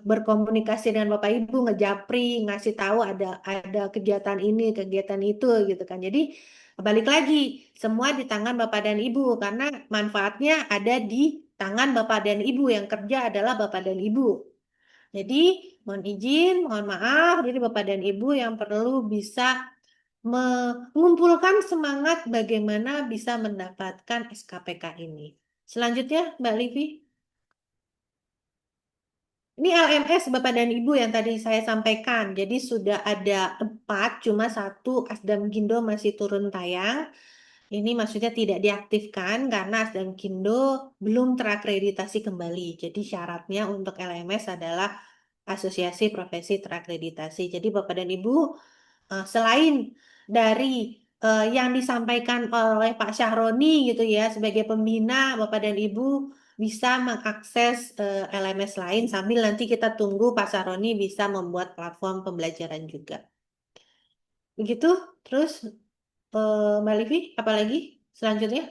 berkomunikasi dengan Bapak Ibu, ngejapri, ngasih tahu ada kegiatan ini, kegiatan itu gitu kan. Jadi balik lagi, semua di tangan Bapak dan Ibu karena manfaatnya ada di tangan Bapak dan Ibu, yang kerja adalah Bapak dan Ibu. Jadi mohon izin, mohon maaf, jadi Bapak dan Ibu yang perlu bisa mengumpulkan semangat bagaimana bisa mendapatkan SKPK ini. Selanjutnya, Mbak Livi. Ini LMS Bapak dan Ibu yang tadi saya sampaikan. Jadi sudah ada 4, cuma 1 Asdamkindo masih turun tayang. Ini maksudnya tidak diaktifkan karena Asdamkindo belum terakreditasi kembali. Jadi syaratnya untuk LMS adalah Asosiasi Profesi Terakreditasi. Jadi Bapak dan Ibu, selain dari yang disampaikan oleh Pak Syahroni gitu ya sebagai pembina, Bapak dan Ibu bisa mengakses LMS lain sambil nanti kita tunggu Pak Syahroni bisa membuat platform pembelajaran juga. Begitu. Terus Mbak Livi, apalagi selanjutnya?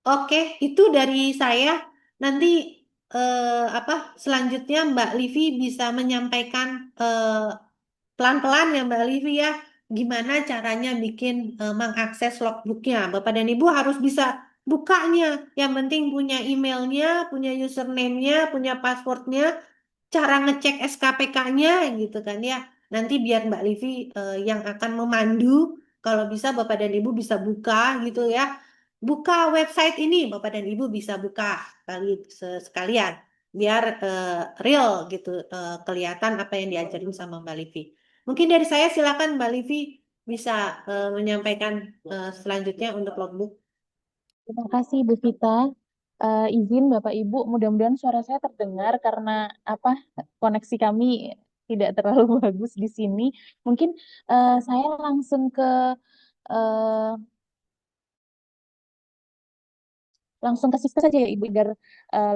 Oke, itu dari saya. Nanti apa selanjutnya Mbak Livi bisa menyampaikan pelan-pelan ya Mbak Livi ya, gimana caranya bikin mengakses logbooknya. Bapak dan Ibu harus bisa bukanya. Yang penting punya emailnya, punya username-nya, punya passwordnya, cara ngecek SKPK-nya gitu kan ya. Nanti biar Mbak Livi yang akan memandu. Kalau bisa Bapak dan Ibu bisa buka gitu ya. Buka website ini, Bapak dan Ibu bisa buka sekalian. Biar real gitu, kelihatan apa yang diajarin sama Mbak Livi. Mungkin dari saya silakan Mbak Livi bisa menyampaikan selanjutnya untuk logbook. Terima kasih Bu Vita. Izin Bapak Ibu, mudah-mudahan suara saya terdengar karena apa koneksi kami tidak terlalu bagus di sini. Mungkin saya eh, langsung ke sistem saja ya Ibu biar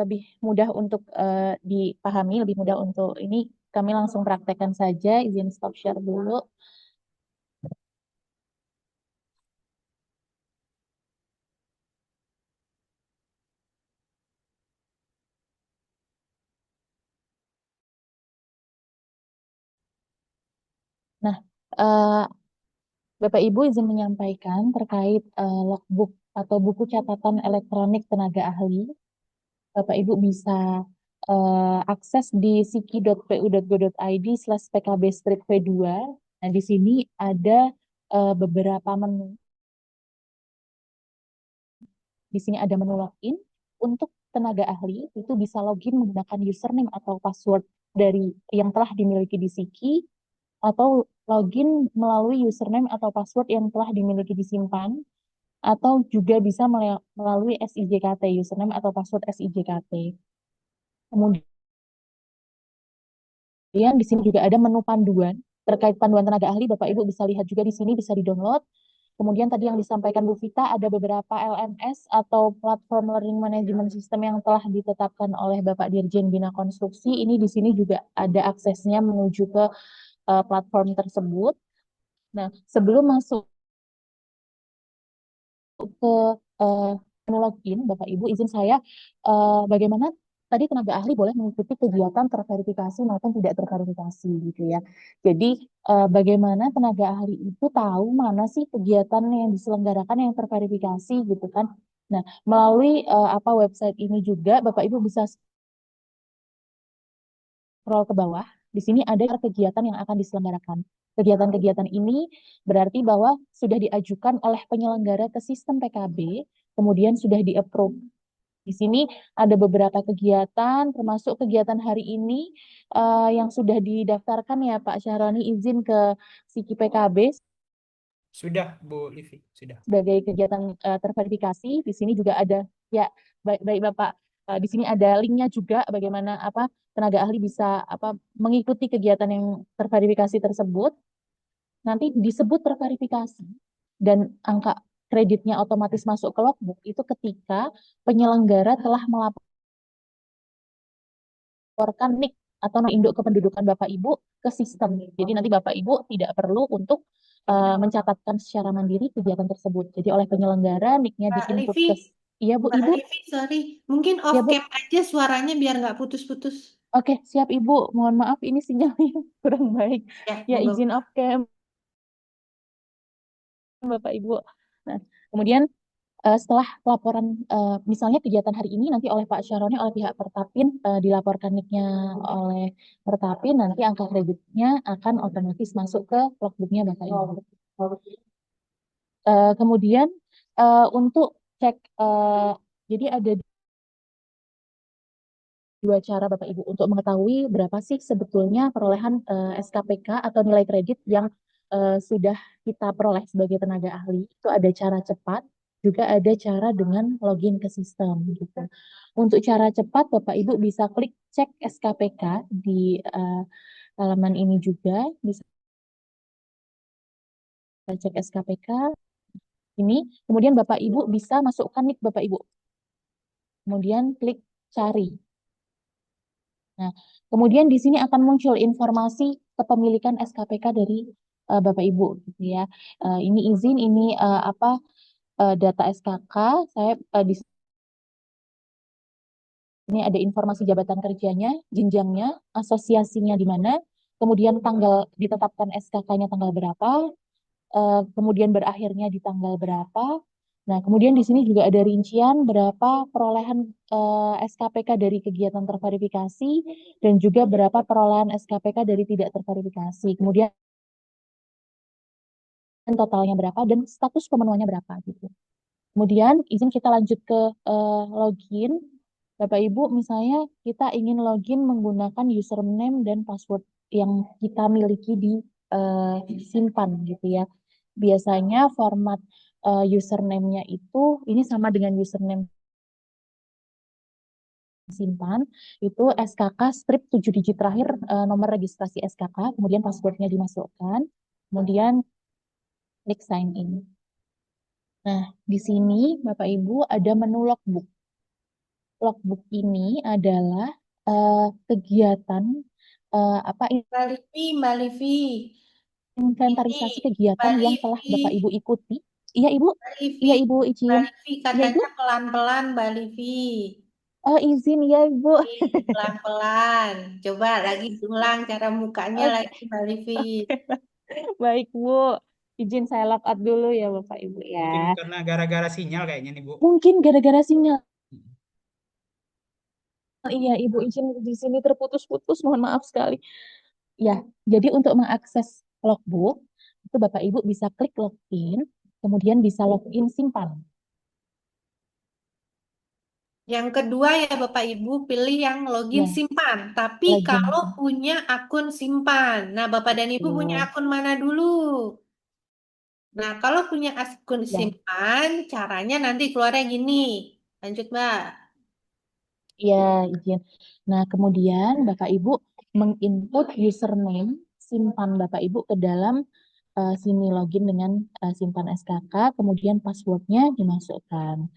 lebih mudah untuk dipahami, lebih mudah untuk ini kami langsung praktekkan saja. Izin stop share dulu. Nah, eh, Bapak Ibu izin menyampaikan terkait logbook atau buku catatan elektronik tenaga ahli. Bapak Ibu bisa akses di siki.pu.go.id/pkb-v2. Nah, di sini ada beberapa menu. Di sini ada menu login. Untuk tenaga ahli itu bisa login menggunakan username atau password dari yang telah dimiliki di Siki, atau login melalui username atau password yang telah dimiliki disimpan, atau juga bisa melalui SIJKT, username atau password SIJKT. Kemudian di sini juga ada menu panduan. Terkait panduan tenaga ahli, Bapak Ibu bisa lihat juga di sini, bisa di-download. Kemudian tadi yang disampaikan Bu Vita, ada beberapa LMS atau Platform Learning Management System yang telah ditetapkan oleh Bapak Dirjen Bina Konstruksi. Ini di sini juga ada aksesnya menuju ke platform tersebut. Nah, sebelum masuk ke menu login, Bapak Ibu, izin saya bagaimana tadi tenaga ahli boleh mengikuti kegiatan terverifikasi maupun tidak terverifikasi gitu ya. Jadi bagaimana tenaga ahli itu tahu mana sih kegiatan yang diselenggarakan yang terverifikasi gitu kan. Nah, melalui website ini juga Bapak Ibu bisa scroll ke bawah. Di sini ada kegiatan yang akan diselenggarakan. Kegiatan-kegiatan ini berarti bahwa sudah diajukan oleh penyelenggara ke sistem PKB, kemudian sudah di-approve. Di sini ada beberapa kegiatan, termasuk kegiatan hari ini yang sudah didaftarkan ya Pak Syahroni, izin ke Siki PKB Sudah, Bu Livi, sudah. sebagai kegiatan terverifikasi. Di sini juga ada ya, baik Bapak. Di sini ada linknya juga bagaimana tenaga ahli bisa mengikuti kegiatan yang terverifikasi tersebut. Nanti disebut terverifikasi dan angka kreditnya otomatis masuk ke logbook itu ketika penyelenggara telah melaporkan NIK atau nomor induk kependudukan Bapak Ibu ke sistem. Jadi nanti Bapak Ibu tidak perlu untuk mencatatkan secara mandiri kegiatan tersebut. Jadi oleh penyelenggara NIK-nya Mbak di-input Livi, ke. Iya Bu, Mbak Ibu? Livi, sorry, mungkin Ya off Bu. cam aja suaranya biar nggak putus-putus. Oke, siap Ibu. Mohon maaf ini sinyalnya kurang baik. Ya, Ya monggo. izin off cam Bapak Ibu. Nah, kemudian setelah laporan misalnya kegiatan hari ini nanti oleh Pak Syaroni oleh pihak Pertapin dilaporkan NIK-nya oleh Pertapin, nanti angka kreditnya akan otomatis masuk ke logbook-nya Bapak Ibu. Kemudian untuk cek jadi ada dua cara Bapak Ibu untuk mengetahui berapa sih sebetulnya perolehan SKPK atau nilai kredit yang sudah kita peroleh sebagai tenaga ahli. Itu ada cara cepat, juga ada cara dengan login ke sistem gitu. Untuk cara cepat Bapak Ibu bisa klik cek SKPK di halaman ini juga, bisa cek SKPK ini. Kemudian Bapak Ibu bisa masukkan NIK Bapak Ibu. Kemudian klik cari. Nah, kemudian di sini akan muncul informasi kepemilikan SKPK dari Bapak Ibu, gitu ya. Ini izin, ini data SKK. Saya di sini ada informasi jabatan kerjanya, jenjangnya, asosiasinya di mana, kemudian tanggal ditetapkan SKK-nya tanggal berapa, kemudian berakhirnya di tanggal berapa. Nah, kemudian di sini juga ada rincian berapa perolehan SKPK dari kegiatan terverifikasi dan juga berapa perolehan SKPK dari tidak terverifikasi. Kemudian totalnya berapa dan status pemenuhannya berapa gitu. Kemudian izin kita lanjut ke login. Bapak Ibu, misalnya kita ingin login menggunakan username dan password yang kita miliki di simpan gitu ya. Biasanya format username-nya itu ini sama dengan username simpan, itu SKK strip 7 digit terakhir nomor registrasi SKK, kemudian passwordnya dimasukkan, kemudian klik sign in. Nah, di sini Bapak Ibu ada menu logbook. Logbook ini adalah kegiatan Mbak Livi, ini inventarisasi kegiatan Mbak yang telah Livi, Bapak Ibu ikuti. Iya Ibu, Mbak Livi, iya Ibu Mbak izin. Livi Iya Ibu, katanya pelan-pelan, Mbak Livi. oh izin ya Ibu. Pelan-pelan. Coba lagi ulang cara mukanya Oke, lagi, Mbak Livi. oke. Baik, Bu. Izin saya log out dulu ya, Bapak Ibu ya. Mungkin karena gara-gara sinyal kayaknya nih, Bu. Mungkin gara-gara sinyal. Iya, Ibu izin di sini terputus-putus. Mohon maaf sekali. Ya, jadi untuk mengakses logbook, itu Bapak Ibu bisa klik login, kemudian bisa login simpan. Yang kedua ya Bapak Ibu pilih yang login Ya, simpan. Tapi login. kalau punya akun simpan. Nah Bapak dan Ibu punya Betul. akun mana dulu? Nah kalau punya akun Ya, simpan, caranya nanti keluarnya gini. Lanjut Mbak. ya izin. Nah, kemudian Bapak Ibu menginput username simpan Bapak Ibu ke dalam sini login dengan simpan SKK, kemudian passwordnya dimasukkan.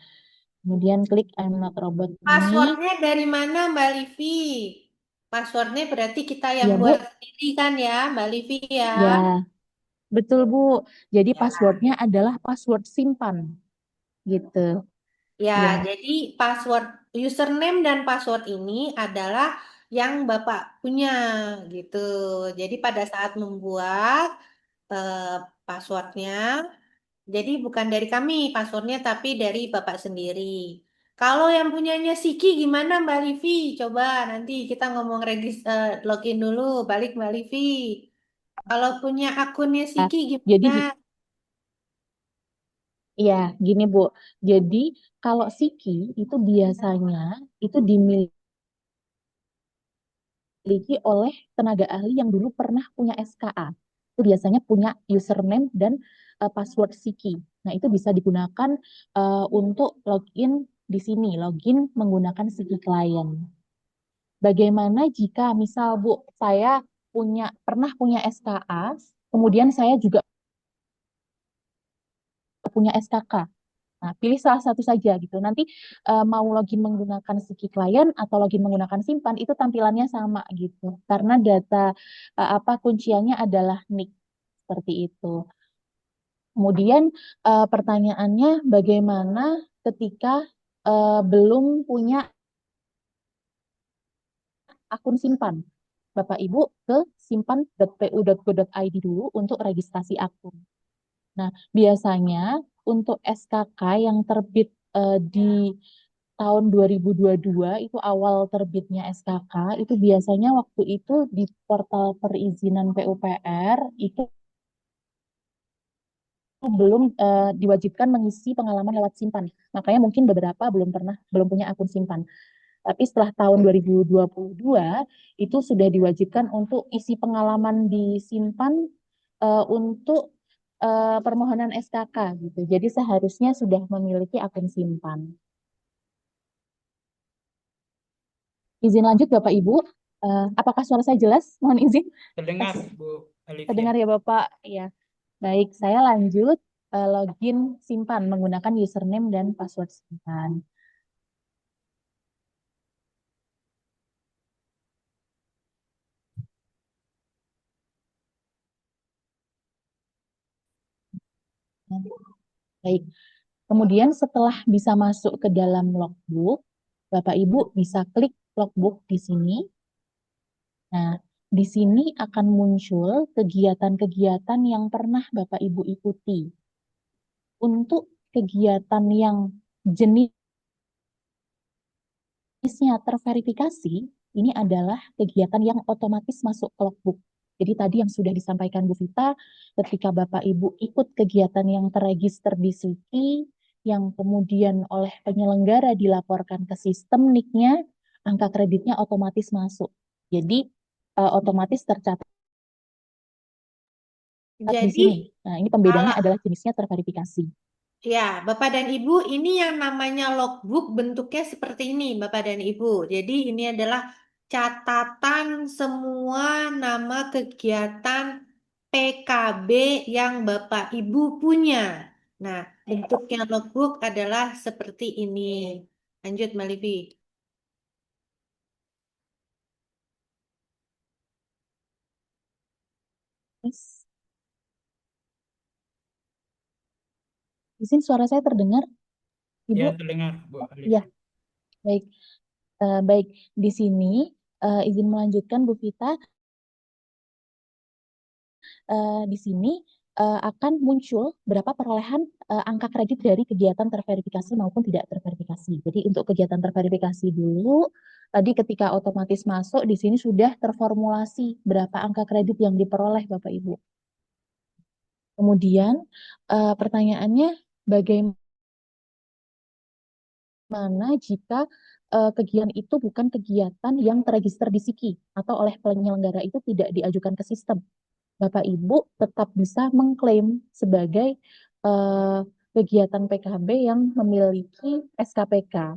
Kemudian klik I'm not robot ini. Passwordnya dari mana Mbak Livi? Passwordnya berarti kita yang Ya, buat Bu. sendiri kan ya Mbak Livi ya. Ya, betul, Bu. Jadi Ya. passwordnya adalah password simpan gitu. Ya, Ya, jadi password username dan password ini adalah yang Bapak punya gitu. Jadi pada saat membuat eh, passwordnya, jadi bukan dari kami passwordnya tapi dari Bapak sendiri. Kalau yang punyanya Siki gimana Mbak Livi? Coba nanti kita ngomong login dulu, balik Mbak Livi. Kalau punya akunnya Siki jadi gimana? ya gini, Bu. Jadi kalau Siki itu biasanya itu dimiliki oleh tenaga ahli yang dulu pernah punya SKA. Itu biasanya punya username dan password Siki. Nah, itu bisa digunakan untuk login di sini, login menggunakan Siki Client. Bagaimana jika misal Bu, saya pernah punya SKA, kemudian saya juga punya SKK. Nah, pilih salah satu saja gitu. Nanti mau login menggunakan Siki Client atau login menggunakan simpan itu tampilannya sama gitu. Karena data apa kunciannya adalah NIK seperti itu. Kemudian pertanyaannya bagaimana ketika belum punya akun simpan? Bapak Ibu ke simpan.pu.go.id dulu untuk registrasi akun. Nah, biasanya untuk SKK yang terbit di tahun 2022 itu awal terbitnya SKK itu biasanya waktu itu di portal perizinan PUPR itu belum diwajibkan mengisi pengalaman lewat simpan. Makanya mungkin beberapa belum punya akun simpan. Tapi setelah tahun 2022 itu sudah diwajibkan untuk isi pengalaman di simpan untuk permohonan SKK gitu. Jadi seharusnya sudah memiliki akun simpan. Izin lanjut Bapak Ibu. Apakah suara saya jelas? Mohon izin. Terdengar, Bu Olivia. Terdengar ya Bapak? Ya. Baik, saya lanjut login simpan menggunakan username dan password simpan. Baik. Kemudian setelah bisa masuk ke dalam logbook, Bapak Ibu bisa klik logbook di sini. Nah, di sini akan muncul kegiatan-kegiatan yang pernah Bapak Ibu ikuti. Untuk kegiatan yang jenisnya terverifikasi, ini adalah kegiatan yang otomatis masuk ke logbook. Jadi tadi yang sudah disampaikan Bu Vita, ketika Bapak Ibu ikut kegiatan yang terregister di Siki, yang kemudian oleh penyelenggara dilaporkan ke sistem NIK-nya, angka kreditnya otomatis masuk. Jadi otomatis tercatat di Jadi sini. Nah, ini pembedanya kalau adalah jenisnya terverifikasi. ya, Bapak dan Ibu, ini yang namanya logbook bentuknya seperti ini, Bapak dan Ibu. Jadi ini adalah catatan semua nama kegiatan PKB yang Bapak Ibu punya. Nah, bentuknya logbook adalah seperti ini. Lanjut, Mbak Livi. Yes. Izin suara saya terdengar, Ibu? Ya, terdengar, Bu Oh, iya, Olivia. baik. Baik, di sini izin melanjutkan Bu Vita. di sini akan muncul berapa perolehan angka kredit dari kegiatan terverifikasi maupun tidak terverifikasi. Jadi untuk kegiatan terverifikasi dulu, tadi ketika otomatis masuk di sini sudah terformulasi berapa angka kredit yang diperoleh Bapak Ibu. Kemudian pertanyaannya bagaimana jika kegiatan itu bukan kegiatan yang terregister di SIKI atau oleh penyelenggara itu tidak diajukan ke sistem. Bapak Ibu tetap bisa mengklaim sebagai kegiatan PKB yang memiliki SKPK.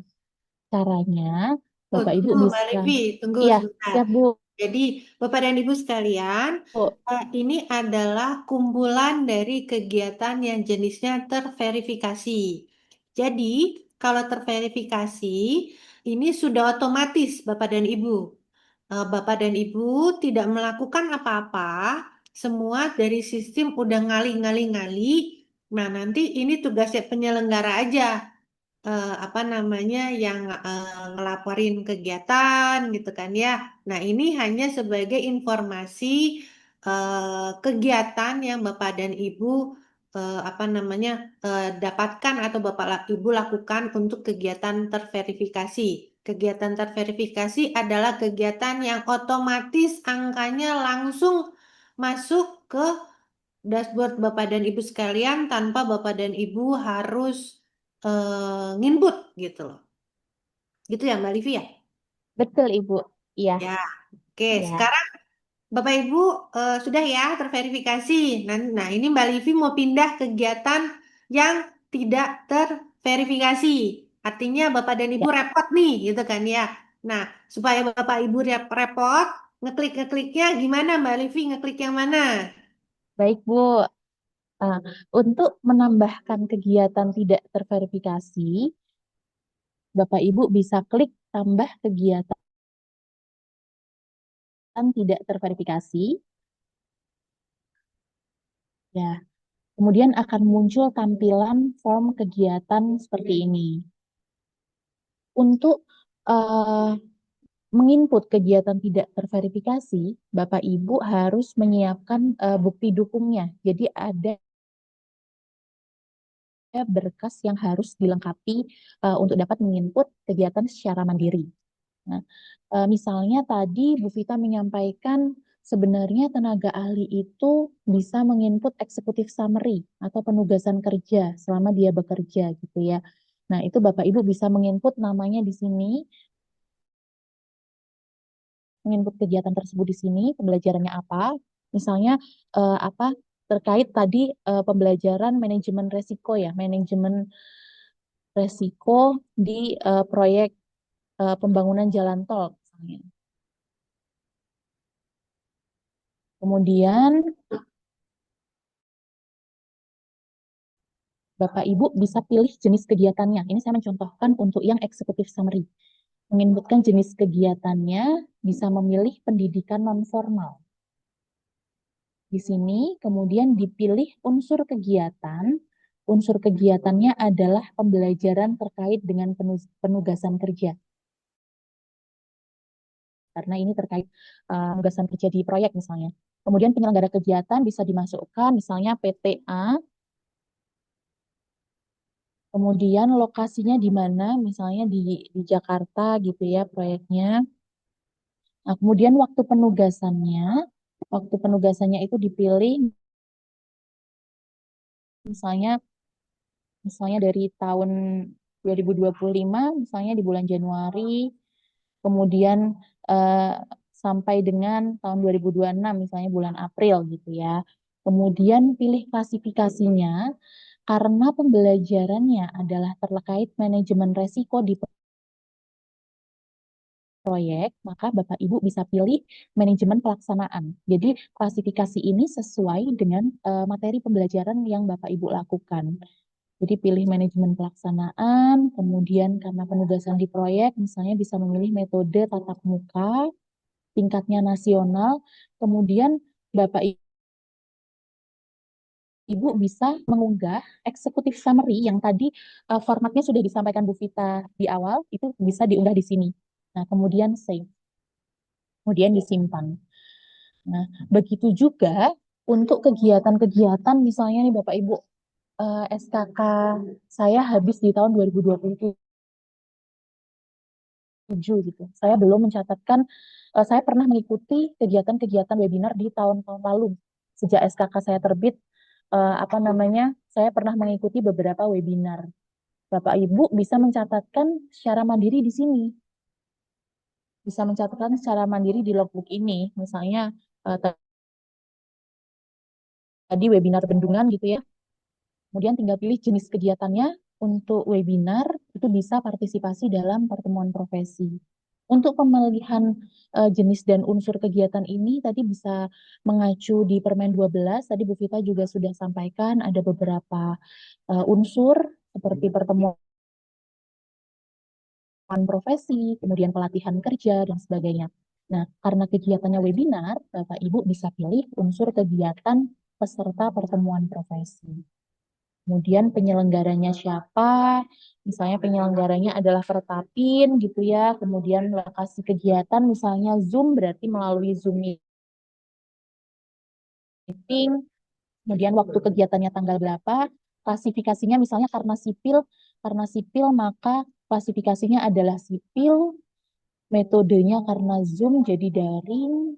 Caranya Bapak Ibu Tunggu, Mbak bisa, Livi, tunggu iya, sebentar. siap Bu. Jadi, Bapak dan Ibu sekalian, ini adalah kumpulan dari kegiatan yang jenisnya terverifikasi. Jadi, kalau terverifikasi, ini sudah otomatis Bapak dan Ibu. Bapak dan Ibu tidak melakukan apa-apa, semua dari sistem udah ngali-ngali-ngali. Nah, nanti ini tugasnya penyelenggara aja, apa namanya, yang ngelaporin kegiatan gitu kan ya. Nah, ini hanya sebagai informasi kegiatan yang Bapak dan Ibu apa namanya dapatkan atau Ibu lakukan untuk kegiatan terverifikasi. Kegiatan terverifikasi adalah kegiatan yang otomatis angkanya langsung masuk ke dashboard Bapak dan Ibu sekalian tanpa Bapak dan Ibu harus nginput gitu loh. Gitu ya Mbak Livi ya? Betul Ibu. Iya, Ya, oke. ya. Sekarang Bapak Ibu sudah ya terverifikasi. Nah, ini Mbak Livi mau pindah kegiatan yang tidak terverifikasi. Artinya Bapak dan Ibu Ya, repot nih, gitu kan ya. Nah, supaya Bapak Ibu repot, ngekliknya gimana Mbak Livi? Ngeklik yang mana? baik Bu. Nah, untuk menambahkan kegiatan tidak terverifikasi, Bapak Ibu bisa klik tambah kegiatan tidak terverifikasi. Ya, kemudian akan muncul tampilan form kegiatan seperti ini. Untuk menginput kegiatan tidak terverifikasi, Bapak Ibu harus menyiapkan bukti dukungnya. Jadi ada berkas yang harus dilengkapi untuk dapat menginput kegiatan secara mandiri. Nah, misalnya tadi Bu Vita menyampaikan sebenarnya tenaga ahli itu bisa menginput executive summary atau penugasan kerja selama dia bekerja gitu ya. Nah, itu Bapak Ibu bisa menginput namanya di sini, menginput kegiatan tersebut di sini, pembelajarannya apa. Misalnya apa terkait tadi pembelajaran manajemen resiko ya, manajemen resiko di proyek pembangunan jalan tol misalnya. Kemudian Bapak Ibu bisa pilih jenis kegiatannya. Ini saya mencontohkan untuk yang executive summary. Menginputkan jenis kegiatannya, bisa memilih pendidikan non-formal. Di sini kemudian dipilih unsur kegiatan. Unsur kegiatannya adalah pembelajaran terkait dengan penugasan kerja. Karena ini terkait penugasan kerja di proyek misalnya. Kemudian penyelenggara kegiatan bisa dimasukkan misalnya PTA. Kemudian lokasinya di mana, misalnya di Jakarta gitu ya proyeknya. Nah, kemudian waktu penugasannya itu dipilih misalnya dari tahun 2025, misalnya di bulan Januari, kemudian eh, sampai dengan tahun 2026, misalnya bulan April gitu ya. Kemudian pilih klasifikasinya, karena pembelajarannya adalah terkait manajemen resiko di proyek, maka Bapak Ibu bisa pilih manajemen pelaksanaan. Jadi klasifikasi ini sesuai dengan materi pembelajaran yang Bapak Ibu lakukan. Jadi pilih manajemen pelaksanaan, kemudian karena penugasan di proyek, misalnya bisa memilih metode tatap muka, tingkatnya nasional, kemudian Bapak Ibu bisa mengunggah executive summary yang tadi formatnya sudah disampaikan Bu Vita di awal, itu bisa diunggah di sini. Nah, kemudian save, kemudian disimpan. Nah, begitu juga Untuk kegiatan-kegiatan misalnya nih Bapak Ibu, SKK saya habis di tahun 2027 gitu. Saya belum mencatatkan, saya pernah mengikuti kegiatan-kegiatan webinar di tahun-tahun lalu. Sejak SKK saya terbit, saya pernah mengikuti beberapa webinar. Bapak Ibu bisa mencatatkan secara mandiri di sini. Bisa mencatatkan secara mandiri di logbook ini. Misalnya tadi webinar bendungan gitu ya. Kemudian tinggal pilih jenis kegiatannya. Untuk webinar itu bisa partisipasi dalam pertemuan profesi. Untuk pemilihan jenis dan unsur kegiatan ini tadi bisa mengacu di Permen 12. Tadi Bu Vita juga sudah sampaikan ada beberapa unsur seperti pertemuan profesi, kemudian pelatihan kerja, dan sebagainya. Nah, karena kegiatannya webinar, Bapak Ibu bisa pilih unsur kegiatan peserta pertemuan profesi. Kemudian penyelenggaranya siapa, misalnya penyelenggaranya adalah Pertapin gitu ya, kemudian lokasi kegiatan misalnya Zoom, berarti melalui Zoom meeting, kemudian waktu kegiatannya tanggal berapa, klasifikasinya misalnya karena sipil maka klasifikasinya adalah sipil, metodenya karena Zoom jadi daring,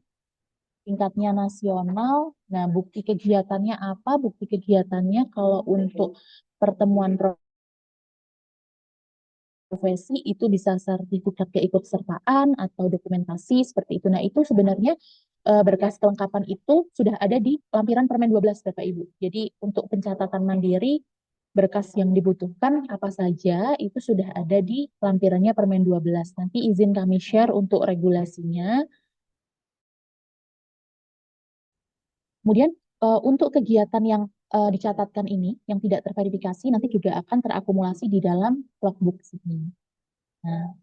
tingkatnya nasional. Nah, bukti kegiatannya apa? Bukti kegiatannya kalau untuk pertemuan profesi itu bisa sertifikat keikutsertaan atau dokumentasi seperti itu. Nah, itu sebenarnya berkas kelengkapan itu sudah ada di lampiran Permen 12 Bapak Ibu. Jadi untuk pencatatan mandiri berkas yang dibutuhkan apa saja itu sudah ada di lampirannya Permen 12. Nanti izin kami share untuk regulasinya. Kemudian untuk kegiatan yang dicatatkan ini, yang tidak terverifikasi, nanti juga akan terakumulasi di dalam logbook sini. Nah,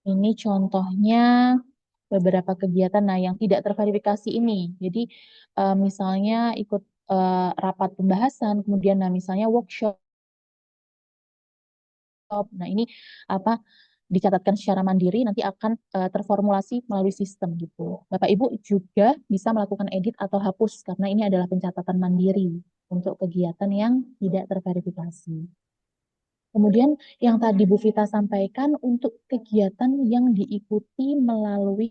ini contohnya beberapa kegiatan yang tidak terverifikasi ini. Jadi misalnya ikut rapat pembahasan, kemudian misalnya workshop. Nah, ini dicatatkan secara mandiri nanti akan terformulasi melalui sistem gitu. Bapak Ibu juga bisa melakukan edit atau hapus karena ini adalah pencatatan mandiri untuk kegiatan yang tidak terverifikasi. Kemudian yang tadi Bu Vita sampaikan untuk kegiatan yang diikuti melalui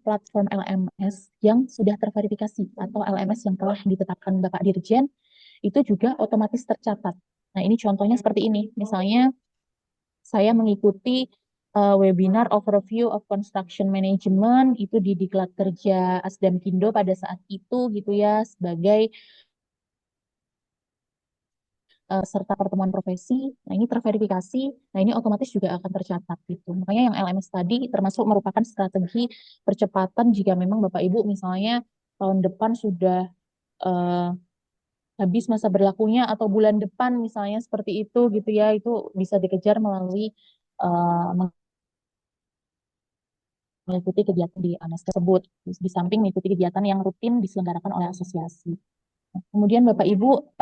platform LMS yang sudah terverifikasi atau LMS yang telah ditetapkan Bapak Dirjen itu juga otomatis tercatat. Nah, ini contohnya seperti ini. Misalnya saya mengikuti webinar Overview of Construction Management itu di Diklat Kerja Asdamkindo pada saat itu gitu ya sebagai serta pertemuan profesi. Nah, ini terverifikasi. Nah, ini otomatis juga akan tercatat gitu. Makanya yang LMS tadi termasuk merupakan strategi percepatan jika memang Bapak Ibu misalnya tahun depan sudah habis masa berlakunya atau bulan depan misalnya seperti itu gitu ya, itu bisa dikejar melalui mengikuti kegiatan di AMES tersebut, di samping mengikuti kegiatan yang rutin diselenggarakan oleh asosiasi. Kemudian Bapak Ibu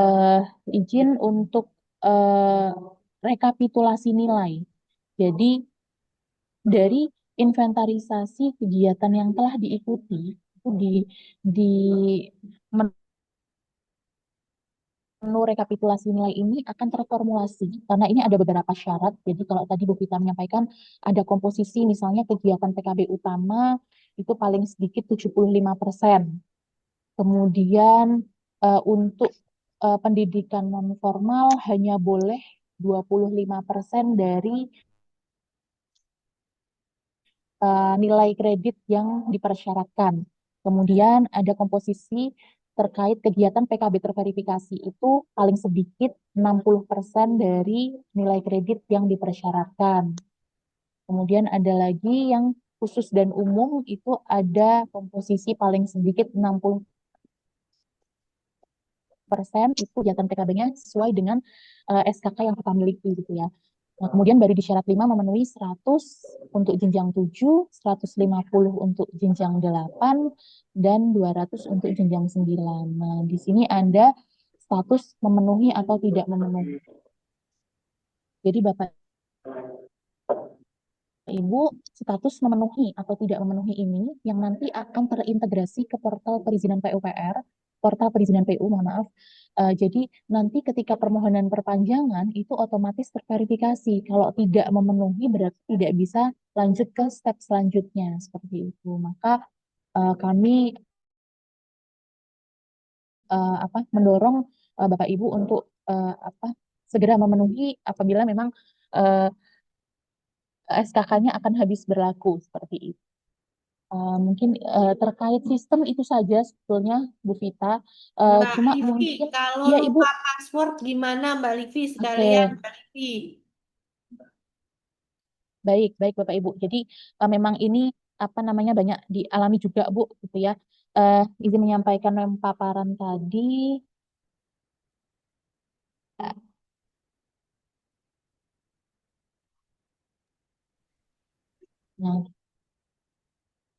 izin untuk rekapitulasi nilai. Jadi dari inventarisasi kegiatan yang telah diikuti itu di menu rekapitulasi nilai ini akan terformulasi karena ini ada beberapa syarat. Jadi kalau tadi Bu Vita menyampaikan ada komposisi misalnya kegiatan PKB utama itu paling sedikit 75%. Kemudian untuk pendidikan non formal hanya boleh 25% dari nilai kredit yang dipersyaratkan. Kemudian ada komposisi terkait kegiatan PKB terverifikasi itu paling sedikit 60% dari nilai kredit yang dipersyaratkan. Kemudian ada lagi yang khusus dan umum itu ada komposisi paling sedikit 60% itu kegiatan PKB-nya sesuai dengan SKK yang kita miliki gitu ya. Nah, kemudian baru di syarat 5 memenuhi 100 untuk jenjang 7, 150 untuk jenjang 8, dan 200 untuk jenjang 9. Nah, di sini ada status memenuhi atau tidak memenuhi. Jadi Bapak Ibu status memenuhi atau tidak memenuhi ini yang nanti akan terintegrasi ke portal perizinan PUPR, portal perizinan PU, mohon maaf. Jadi nanti ketika permohonan perpanjangan itu otomatis terverifikasi. Kalau tidak memenuhi berarti tidak bisa lanjut ke step selanjutnya seperti itu. Maka kami mendorong Bapak Ibu untuk segera memenuhi apabila memang SKK-nya akan habis berlaku seperti itu. Mungkin terkait sistem itu saja sebetulnya Bu Vita. Mbak Cuma Livi, mungkin kalau ya Ibu, lupa password gimana Mbak Livi oke, sekalian Mbak Livi? baik baik Bapak Ibu. Jadi memang ini banyak dialami juga Bu gitu ya. Izin menyampaikan paparan tadi. Nah,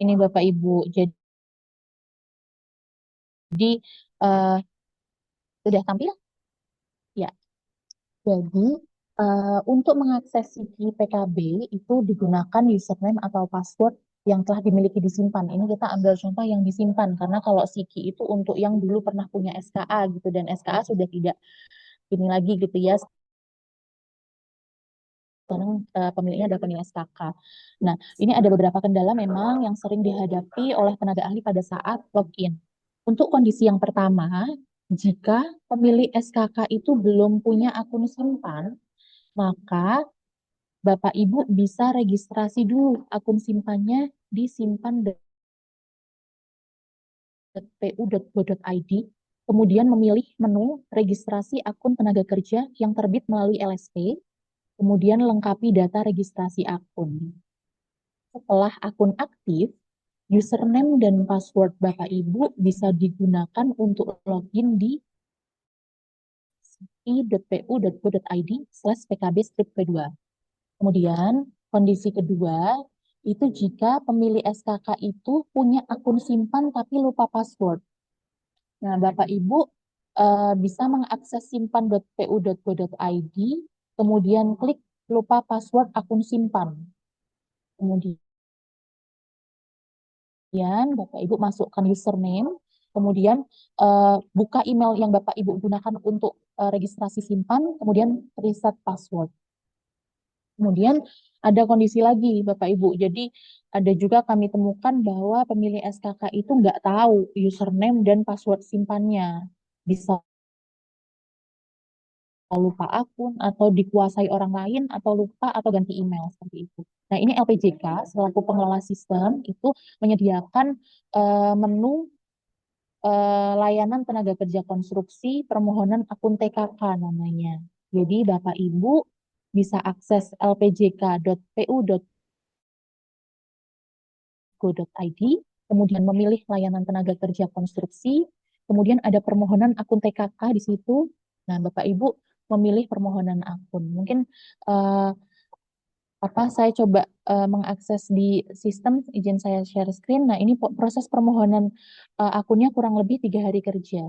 ini Bapak Ibu. Jadi sudah tampil? Ya. Jadi untuk mengakses Siki PKB itu digunakan username atau password yang telah dimiliki disimpan. Ini kita ambil contoh yang disimpan karena kalau Siki itu untuk yang dulu pernah punya SKA gitu dan SKA sudah tidak ini lagi gitu ya. Sekarang pemiliknya adalah pemilik SKK. Nah, ini ada beberapa kendala memang yang sering dihadapi oleh tenaga ahli pada saat login. Untuk kondisi yang pertama, jika pemilik SKK itu belum punya akun simpan, maka Bapak Ibu bisa registrasi dulu akun simpannya di simpan.pu.go.id, kemudian memilih menu registrasi akun tenaga kerja yang terbit melalui LSP, kemudian lengkapi data registrasi akun. Setelah akun aktif, username dan password Bapak Ibu bisa digunakan untuk login di i.pu.go.id/pkb-p2. Kemudian, kondisi kedua, itu jika pemilik SKK itu punya akun simpan tapi lupa password. Nah, Bapak Ibu bisa mengakses simpan.pu.go.id, kemudian klik lupa password akun simpan. Kemudian Bapak Ibu masukkan username, kemudian buka email yang Bapak Ibu gunakan untuk registrasi simpan, kemudian reset password. Kemudian ada kondisi lagi Bapak Ibu. Jadi ada juga kami temukan bahwa pemilik SKK itu nggak tahu username dan password simpannya. Bisa lupa akun atau dikuasai orang lain atau lupa atau ganti email seperti itu. Nah, ini LPJK selaku pengelola sistem itu menyediakan menu layanan tenaga kerja konstruksi permohonan akun TKK namanya. Jadi Bapak Ibu bisa akses lpjk.pu.go.id, kemudian memilih layanan tenaga kerja konstruksi, kemudian ada permohonan akun TKK di situ. Nah, Bapak Ibu memilih permohonan akun. Mungkin saya coba mengakses di sistem, izin saya share screen. Nah, ini proses permohonan akunnya kurang lebih 3 hari kerja.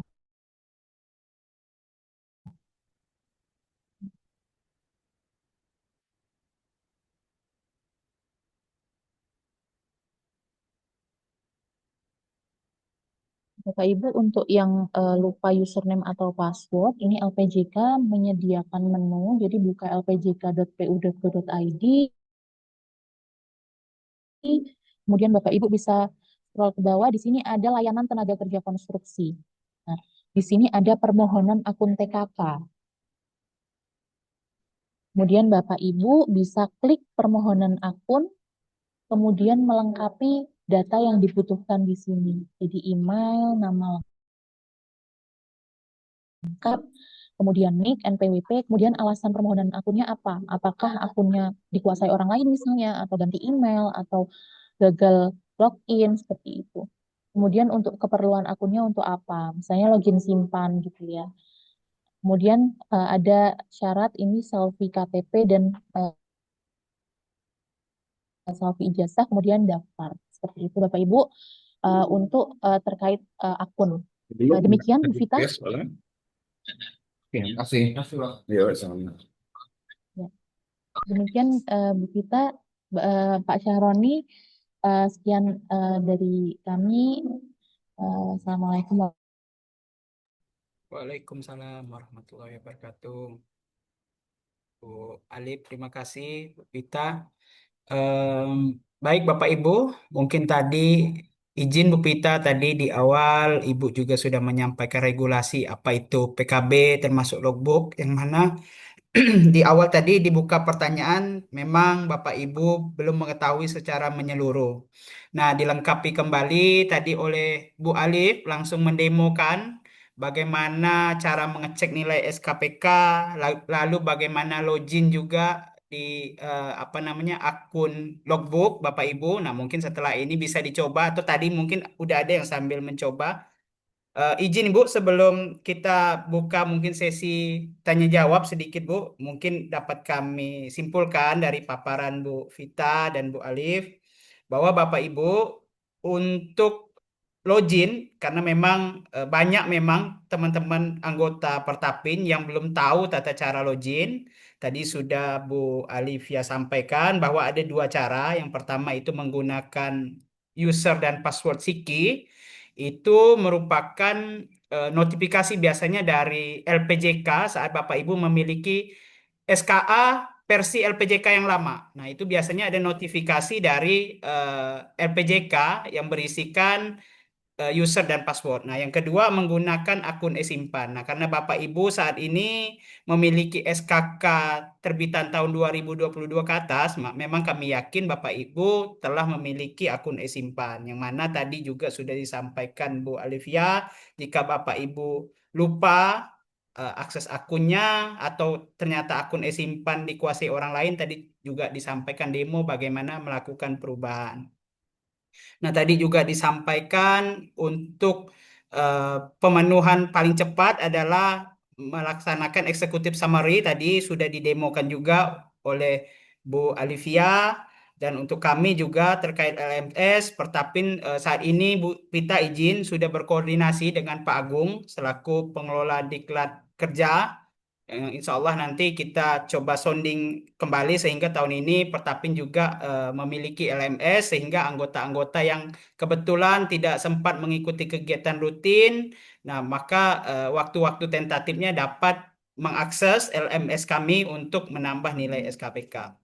Bapak Ibu, untuk yang lupa username atau password, ini LPJK menyediakan menu, jadi buka lpjk.pu.go.id, kemudian Bapak Ibu bisa scroll ke bawah, di sini ada layanan tenaga kerja konstruksi. Nah, di sini ada permohonan akun TKK. Kemudian Bapak Ibu bisa klik permohonan akun, kemudian melengkapi data yang dibutuhkan di sini. Jadi email, nama lengkap, kemudian NIK, NPWP, kemudian alasan permohonan akunnya apa? Apakah akunnya dikuasai orang lain misalnya, atau ganti email, atau gagal login, seperti itu. Kemudian untuk keperluan akunnya untuk apa? Misalnya login simpan gitu ya. Kemudian ada syarat ini selfie KTP dan selfie ijazah, kemudian daftar. Seperti itu Bapak Ibu untuk terkait akun. Demikian Bu Vita. Terima kasih. Ya, sama. Ya. Demikian Bu Vita Pak Syahroni. Sekian dari kami. Assalamualaikum Waalaikumsalam warahmatullahi wabarakatuh. Bu Alif, terima kasih. Bu Vita. Em, Baik Bapak Ibu, mungkin tadi izin Bu Pita tadi di awal Ibu juga sudah menyampaikan regulasi apa itu PKB termasuk logbook yang mana di awal tadi dibuka pertanyaan, memang Bapak Ibu belum mengetahui secara menyeluruh. Nah, dilengkapi kembali tadi oleh Bu Alif langsung mendemokan bagaimana cara mengecek nilai SKPK, lalu bagaimana login juga di apa namanya akun logbook Bapak Ibu. Nah, mungkin setelah ini bisa dicoba atau tadi mungkin udah ada yang sambil mencoba. Izin Bu, sebelum kita buka mungkin sesi tanya jawab sedikit Bu, mungkin dapat kami simpulkan dari paparan Bu Vita dan Bu Alif bahwa Bapak Ibu untuk login karena memang banyak memang teman-teman anggota Pertapin yang belum tahu tata cara login. Tadi sudah Bu Alivia sampaikan bahwa ada dua cara. Yang pertama itu menggunakan user dan password Siki itu merupakan notifikasi biasanya dari LPJK saat Bapak Ibu memiliki SKA versi LPJK yang lama. Nah, itu biasanya ada notifikasi dari LPJK yang berisikan user dan password. Nah, yang kedua menggunakan akun e-simpan. Nah, karena Bapak Ibu saat ini memiliki SKK terbitan tahun 2022 ke atas, memang kami yakin Bapak Ibu telah memiliki akun e-simpan. Yang mana tadi juga sudah disampaikan Bu Alivia, jika Bapak Ibu lupa akses akunnya atau ternyata akun e-simpan dikuasai orang lain, tadi juga disampaikan demo bagaimana melakukan perubahan. Nah, tadi juga disampaikan untuk pemenuhan paling cepat adalah melaksanakan eksekutif summary. Tadi sudah didemokan juga oleh Bu Alivia. Dan untuk kami juga terkait LMS, Pertapin saat ini Bu Pita izin sudah berkoordinasi dengan Pak Agung selaku pengelola Diklat Kerja. Insya Allah nanti kita coba sounding kembali sehingga tahun ini Pertapin juga memiliki LMS sehingga anggota-anggota yang kebetulan tidak sempat mengikuti kegiatan rutin, nah maka waktu-waktu tentatifnya dapat mengakses LMS kami untuk menambah nilai SKPK.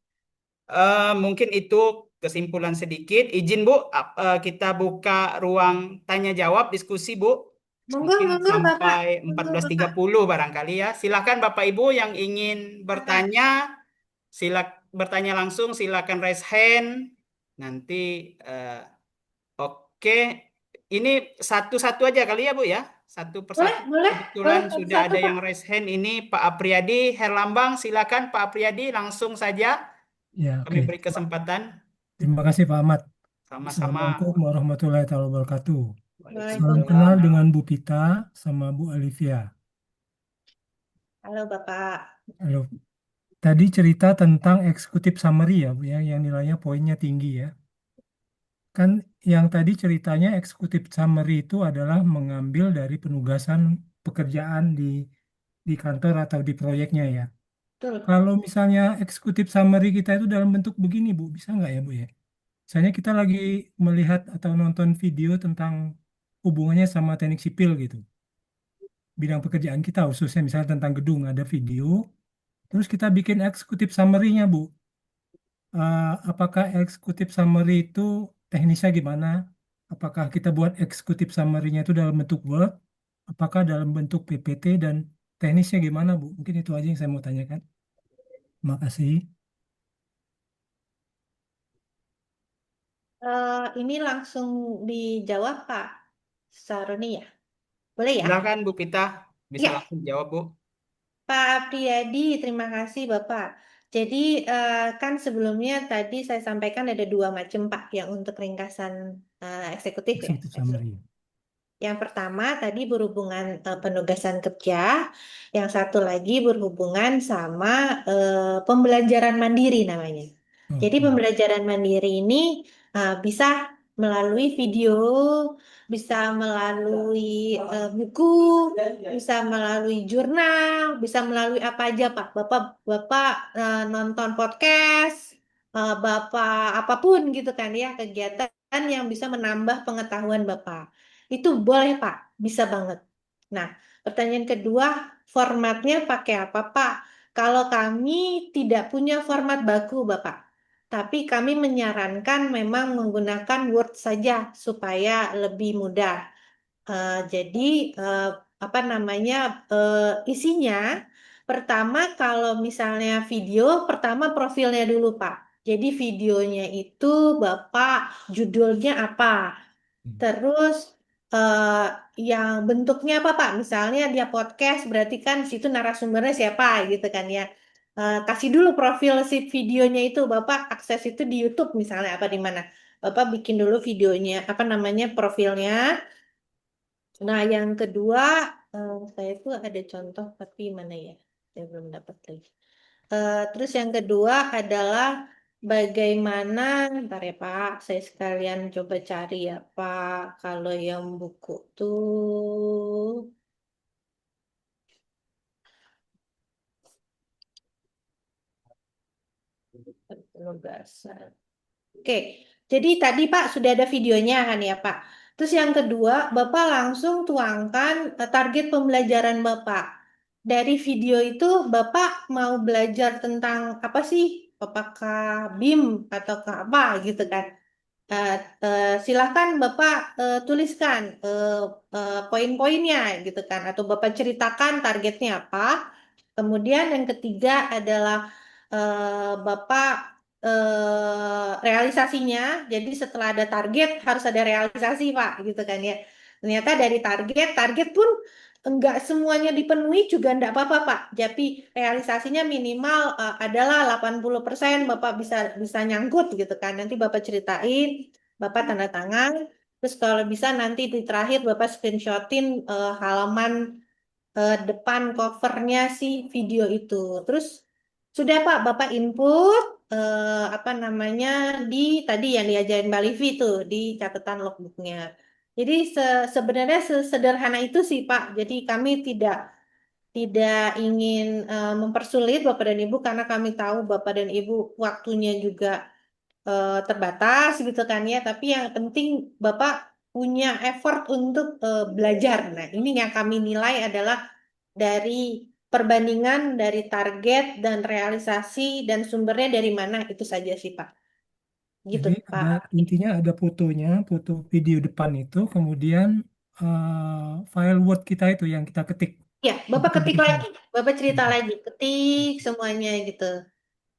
Mungkin itu kesimpulan sedikit. Izin Bu, kita buka ruang tanya jawab diskusi Bu. Monggo, Mungkin monggo Bapak. sampai Monggo Bapak. 14.30 barangkali ya. Silakan Bapak Ibu yang ingin bertanya, bertanya langsung silakan raise hand. Nanti oke. Ini satu-satu aja kali ya Bu ya. Satu Boleh, persatu. boleh, Kebetulan boleh sudah satu-satu ada Pak. yang raise hand ini Pak Apriyadi Herlambang. Silakan Pak Apriyadi langsung saja. Ya, Kami oke. beri kesempatan. Terima kasih Pak Ahmad. Sama-sama. Assalamualaikum warahmatullahi wabarakatuh. Salam Waalaikumsalam. kenal dengan Bu Pita sama Bu Alivia. Halo Bapak. Halo. Tadi cerita tentang eksekutif summary ya, Bu ya, yang nilainya poinnya tinggi ya. Kan yang tadi ceritanya eksekutif summary itu adalah mengambil dari penugasan pekerjaan di kantor atau di proyeknya ya. Betul. Kalau misalnya eksekutif summary kita itu dalam bentuk begini Bu, bisa nggak ya Bu ya? Misalnya kita lagi melihat atau nonton video tentang hubungannya sama teknik sipil gitu. Bidang pekerjaan kita khususnya misalnya tentang gedung ada video, terus kita bikin eksekutif summary-nya Bu. Apakah eksekutif summary itu teknisnya gimana? Apakah kita buat eksekutif summary-nya itu dalam bentuk Word? Apakah dalam bentuk PPT dan teknisnya gimana Bu? Mungkin itu aja yang saya mau tanyakan. Terima kasih. Ini langsung dijawab Pak Saroni ya? Boleh ya? Silakan Bu Pita, bisa Ya, langsung jawab Bu. Pak Priyadi, terima kasih Bapak. Jadi kan sebelumnya tadi saya sampaikan ada dua macam Pak yang untuk ringkasan eksekutif ya. Eksekutif summary. Yang pertama tadi berhubungan penugasan kerja, yang satu lagi berhubungan sama pembelajaran mandiri namanya. Oh, Jadi pembelajaran mandiri ini bisa melalui video, bisa melalui buku, bisa melalui jurnal, bisa melalui apa aja Pak. Bapak nonton podcast, Bapak apapun gitu kan ya, kegiatan yang bisa menambah pengetahuan Bapak. Itu boleh Pak, bisa banget. Nah, pertanyaan kedua, formatnya pakai apa Pak? Kalau kami tidak punya format baku Bapak, tapi kami menyarankan memang menggunakan Word saja supaya lebih mudah. Jadi eh, apa namanya isinya pertama kalau misalnya video pertama profilnya dulu Pak. Jadi videonya itu Bapak judulnya apa? Terus eh, yang bentuknya apa Pak? Misalnya dia podcast berarti kan di situ narasumbernya siapa gitu kan ya. Kasih dulu profil si videonya itu Bapak akses itu di YouTube misalnya apa di mana. Bapak bikin dulu videonya apa namanya profilnya. Nah, yang kedua, saya tuh ada contoh, tapi mana ya? Saya belum dapat lagi. Terus yang kedua adalah bagaimana, ntar ya Pak, saya sekalian coba cari ya Pak. Kalau yang buku tuh, penugasan. Oke, jadi tadi Pak sudah ada videonya kan ya Pak. Terus yang kedua, Bapak langsung tuangkan target pembelajaran Bapak. Dari video itu Bapak mau belajar tentang apa sih? Apakah BIM atau apa gitu kan? Eh, Silahkan Bapak tuliskan poin-poinnya gitu kan. Atau Bapak ceritakan targetnya apa. Kemudian yang ketiga adalah Bapak realisasinya. Jadi setelah ada target harus ada realisasi Pak, gitu kan ya. Ternyata dari target pun enggak semuanya dipenuhi juga enggak apa-apa Pak. Jadi realisasinya minimal adalah 80% Bapak bisa bisa nyangkut gitu kan. Nanti Bapak ceritain, Bapak tanda tangan. Terus kalau bisa nanti di terakhir Bapak screenshotin halaman depan covernya si video itu. Terus sudah Pak, Bapak input apa namanya di tadi yang diajarin Mbak Livi tuh di catatan logbooknya. Jadi sebenarnya sesederhana itu sih Pak. Jadi kami tidak ingin mempersulit Bapak dan Ibu karena kami tahu Bapak dan Ibu waktunya juga terbatas gitu kan ya. Tapi yang penting Bapak punya effort untuk belajar. Nah, ini yang kami nilai adalah dari perbandingan dari target dan realisasi dan sumbernya dari mana itu saja sih Pak. Gitu Jadi Pak. intinya ada fotonya, foto video depan itu, kemudian file Word kita itu yang kita ketik. Ya, Bapak Kita ketik bikin lagi, file. Bapak cerita lagi, ketik semuanya gitu.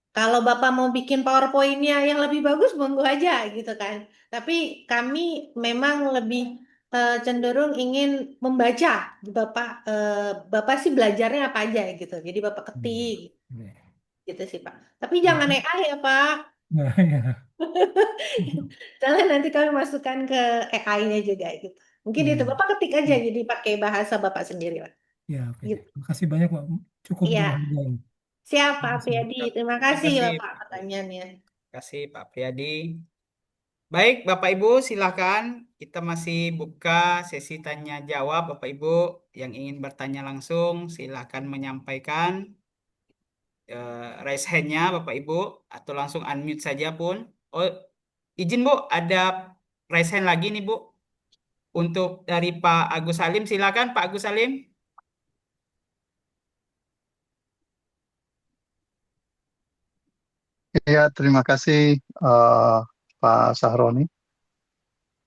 Kalau Bapak mau bikin PowerPoint-nya yang lebih bagus, monggo aja gitu kan. Tapi kami memang lebih cenderung ingin membaca. Bapak sih belajarnya apa aja gitu. Jadi Bapak ketik Iya. gitu sih Pak. Tapi jangan AI ya Pak. Nah, ya. Soalnya nanti kami masukkan ke AI-nya juga gitu. Mungkin itu Hmm. Bapak ketik aja jadi pakai bahasa Bapak sendiri Pak. Ya, oke deh. Gitu. Makasih banyak, Pak. Cukup Iya, berharga ini. siap Pak Makasih. Apriyadi. Terima Terima kasih kasih, Bapak Pak. pertanyaannya. Terima kasih, Pak Priyadi. Baik, Bapak Ibu, silakan. Kita masih buka sesi tanya jawab, Bapak Ibu yang ingin bertanya langsung, silakan menyampaikan raise hand-nya, Bapak Ibu, atau langsung unmute saja pun. Oh, izin Bu, ada raise hand lagi nih Bu. Untuk dari Pak Agus Salim, silakan Pak Agus Salim. Ya, terima kasih Pak Sahroni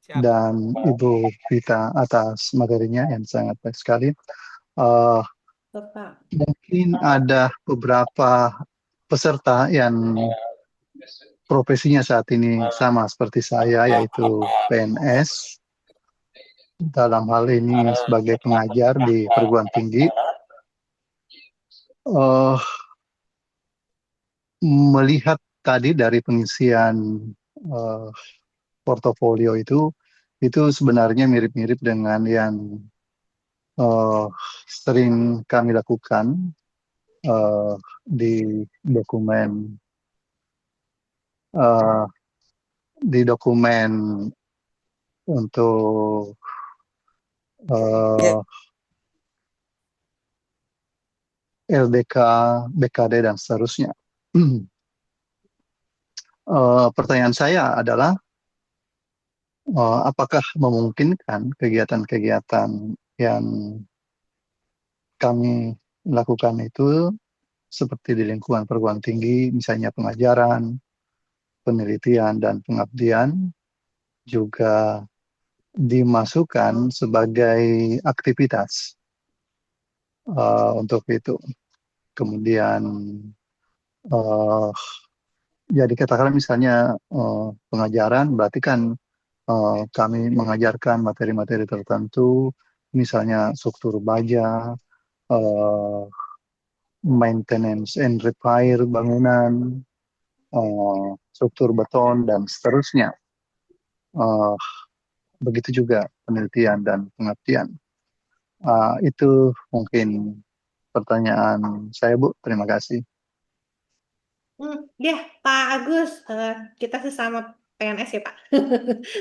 Siap. dan Ibu Vita atas materinya yang sangat baik sekali. Eh, Bapak. Mungkin ada beberapa peserta yang profesinya saat ini sama seperti saya, yaitu PNS. Dalam hal ini sebagai pengajar di perguruan tinggi. Eh, Melihat tadi dari pengisian eh, portofolio itu sebenarnya mirip-mirip dengan yang eh, sering kami lakukan di dokumen eh, di dokumen untuk eh, LDK, BKD dan seterusnya. pertanyaan saya adalah apakah memungkinkan kegiatan-kegiatan yang kami lakukan itu seperti di lingkungan perguruan tinggi, misalnya pengajaran, penelitian, dan pengabdian juga dimasukkan sebagai aktivitas untuk itu. Kemudian eh, ya dikatakan misalnya pengajaran berarti kan kami mengajarkan materi-materi tertentu, misalnya struktur baja, eh, maintenance and repair bangunan, struktur beton, dan seterusnya. Eh, Begitu juga penelitian dan pengabdian. Itu mungkin pertanyaan saya, Bu. Terima kasih. Ya, Pak Agus, kita sesama PNS ya, Pak.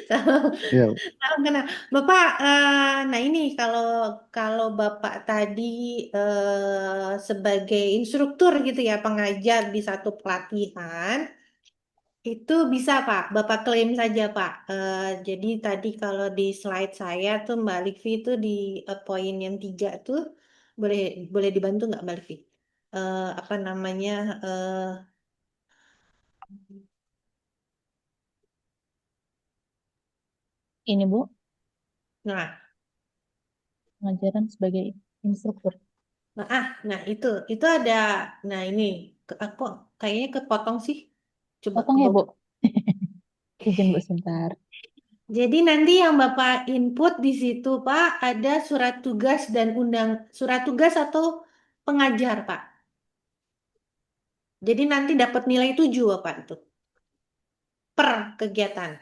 Sama, Ya, sama kenal. Bapak, nah ini kalau kalau Bapak tadi sebagai instruktur gitu ya, pengajar di satu pelatihan, itu bisa Pak, Bapak klaim saja Pak. Jadi tadi kalau di slide saya tuh Mbak Livi itu di poin yang 3 tuh, boleh boleh dibantu nggak Mbak Livi? Apa namanya? Ini Bu, Nah, pengajaran sebagai instruktur. nah itu ada. Nah ini aku kayaknya kepotong sih. Coba Potong ke ya bawah. Bu, izin Bu sebentar. Jadi nanti yang Bapak input di situ Pak ada surat tugas dan surat tugas atau pengajar Pak. Jadi nanti dapat nilai 7 Bapak itu per kegiatan.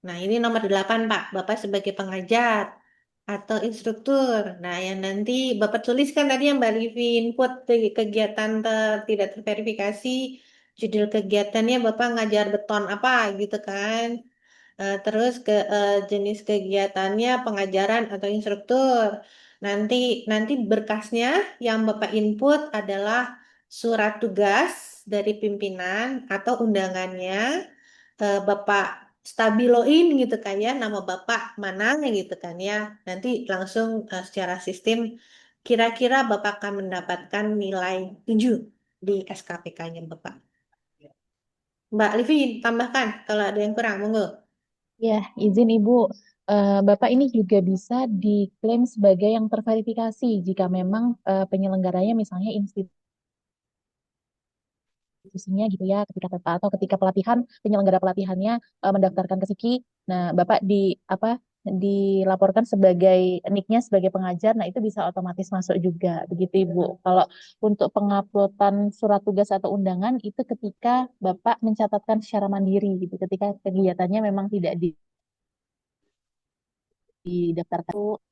Nah, ini nomor 8 Pak. Bapak sebagai pengajar atau instruktur. Nah, yang nanti Bapak tuliskan tadi yang Mbak Livi input kegiatan tidak terverifikasi. Judul kegiatannya Bapak ngajar beton apa gitu kan. Terus jenis kegiatannya pengajaran atau instruktur. Nanti nanti berkasnya yang Bapak input adalah surat tugas dari pimpinan atau undangannya. Bapak stabiloin gitu kan ya, nama Bapak mana gitu kan ya. Nanti langsung secara sistem kira-kira Bapak akan mendapatkan nilai 7 di SKPK-nya Bapak. Mbak Livi tambahkan kalau ada yang kurang, monggo. Ya, izin Ibu, Bapak ini juga bisa diklaim sebagai yang terverifikasi jika memang penyelenggaranya misalnya institusinya gitu ya, atau ketika pelatihan penyelenggara pelatihannya mendaftarkan ke SIKI. Nah, Bapak apa dilaporkan sebagai nicknya sebagai pengajar, nah itu bisa otomatis masuk juga begitu Ibu. Kalau untuk penguploadan surat tugas atau undangan itu ketika Bapak mencatatkan secara mandiri gitu, ketika kegiatannya memang tidak didaftarkan.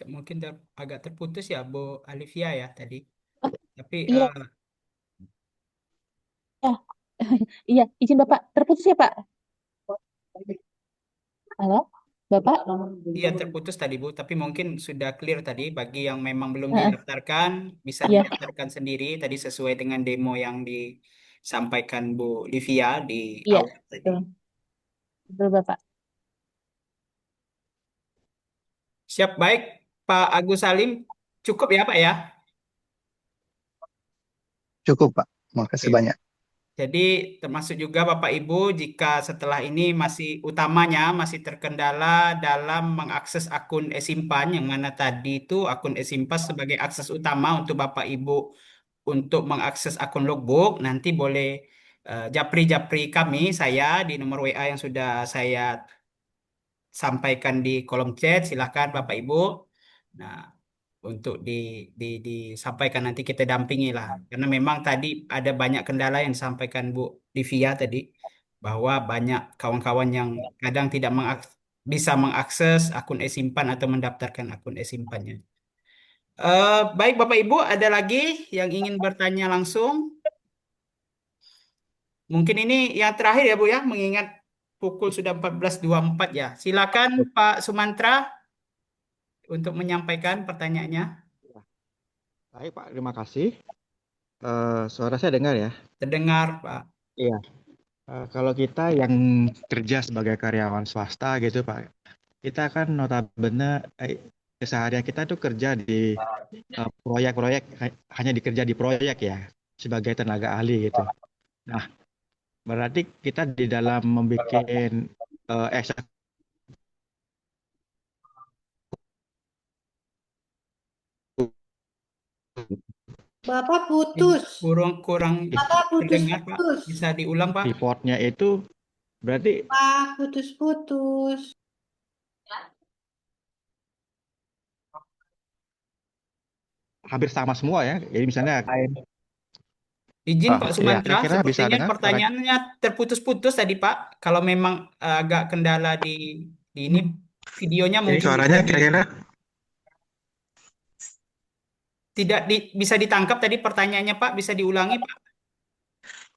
Mungkin agak terputus ya Bu Alivia ya tadi. Oh, Tapi iya, iya, izin Bapak terputus ya Pak. Halo, Bapak? iya terputus tadi Bu, tapi mungkin sudah clear tadi bagi yang memang belum Heeh, didaftarkan bisa iya, didaftarkan sendiri tadi sesuai dengan demo yang disampaikan Bu Livia di iya, awal tadi. betul, betul Bapak. Siap baik Pak Agus Salim, cukup ya Pak ya? cukup, Pak. Makasih Oke. banyak. Jadi termasuk juga Bapak Ibu jika setelah ini masih utamanya masih terkendala dalam mengakses akun eSimpan yang mana tadi itu akun eSimpan sebagai akses utama untuk Bapak Ibu untuk mengakses akun logbook nanti boleh japri-japri kami saya di nomor WA yang sudah saya sampaikan di kolom chat silahkan Bapak Ibu. Nah, untuk disampaikan nanti kita dampingi lah. Karena memang tadi ada banyak kendala yang disampaikan Bu Livia tadi bahwa banyak kawan-kawan yang kadang tidak bisa mengakses akun eSimpan atau mendaftarkan akun eSimpannya. Baik Bapak Ibu, ada lagi yang ingin bertanya langsung? Mungkin ini yang terakhir ya Bu ya, mengingat pukul sudah 14.24 ya. Silakan Pak Sumantra untuk menyampaikan pertanyaannya. Baik, Pak. Terima kasih. Suara saya dengar ya? Terdengar Pak. Iya. Kalau kita yang kerja sebagai karyawan swasta gitu, Pak, kita kan notabene keseharian kita tuh kerja di proyek-proyek, hanya dikerja di proyek ya, sebagai tenaga ahli gitu. Nah, berarti kita di dalam membuat eksekutif Bapak putus. Kurang Bapak terdengar Pak. putus-putus. Bisa diulang Pak. reportnya itu berarti Pak putus-putus. hampir sama semua ya. Jadi misalnya Izin Pak ya Sumantra, kira-kira bisa sepertinya dengar suara. pertanyaannya terputus-putus tadi Pak. Kalau memang agak kendala di ini videonya Jadi mungkin suaranya bisa kira-kira tidak bisa ditangkap tadi pertanyaannya Pak, bisa diulangi Pak.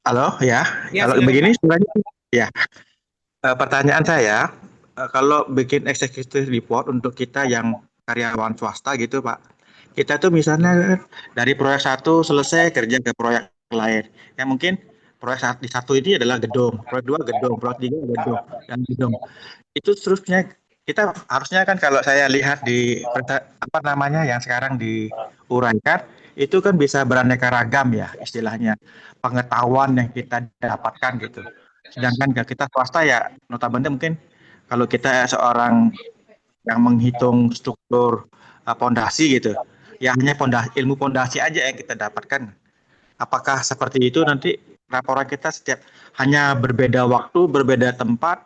halo ya. Ya, Kalau silakan begini Pak. sebenarnya ya. Pertanyaan saya, kalau bikin executive report untuk kita yang karyawan swasta gitu, Pak. Kita tuh misalnya dari proyek satu selesai kerja ke proyek lain. Ya mungkin proyek di satu ini adalah gedung, proyek dua gedung, proyek tiga gedung, dan gedung. Itu terusnya kita harusnya kan kalau saya lihat di apa namanya yang sekarang diuraikan, itu kan bisa beraneka ragam ya istilahnya. Pengetahuan yang kita dapatkan gitu. Sedangkan kita swasta ya notabene mungkin kalau kita seorang yang menghitung struktur pondasi gitu, ya hanya ilmu pondasi aja yang kita dapatkan. Apakah seperti itu nanti laporan kita setiap hanya berbeda waktu, berbeda tempat,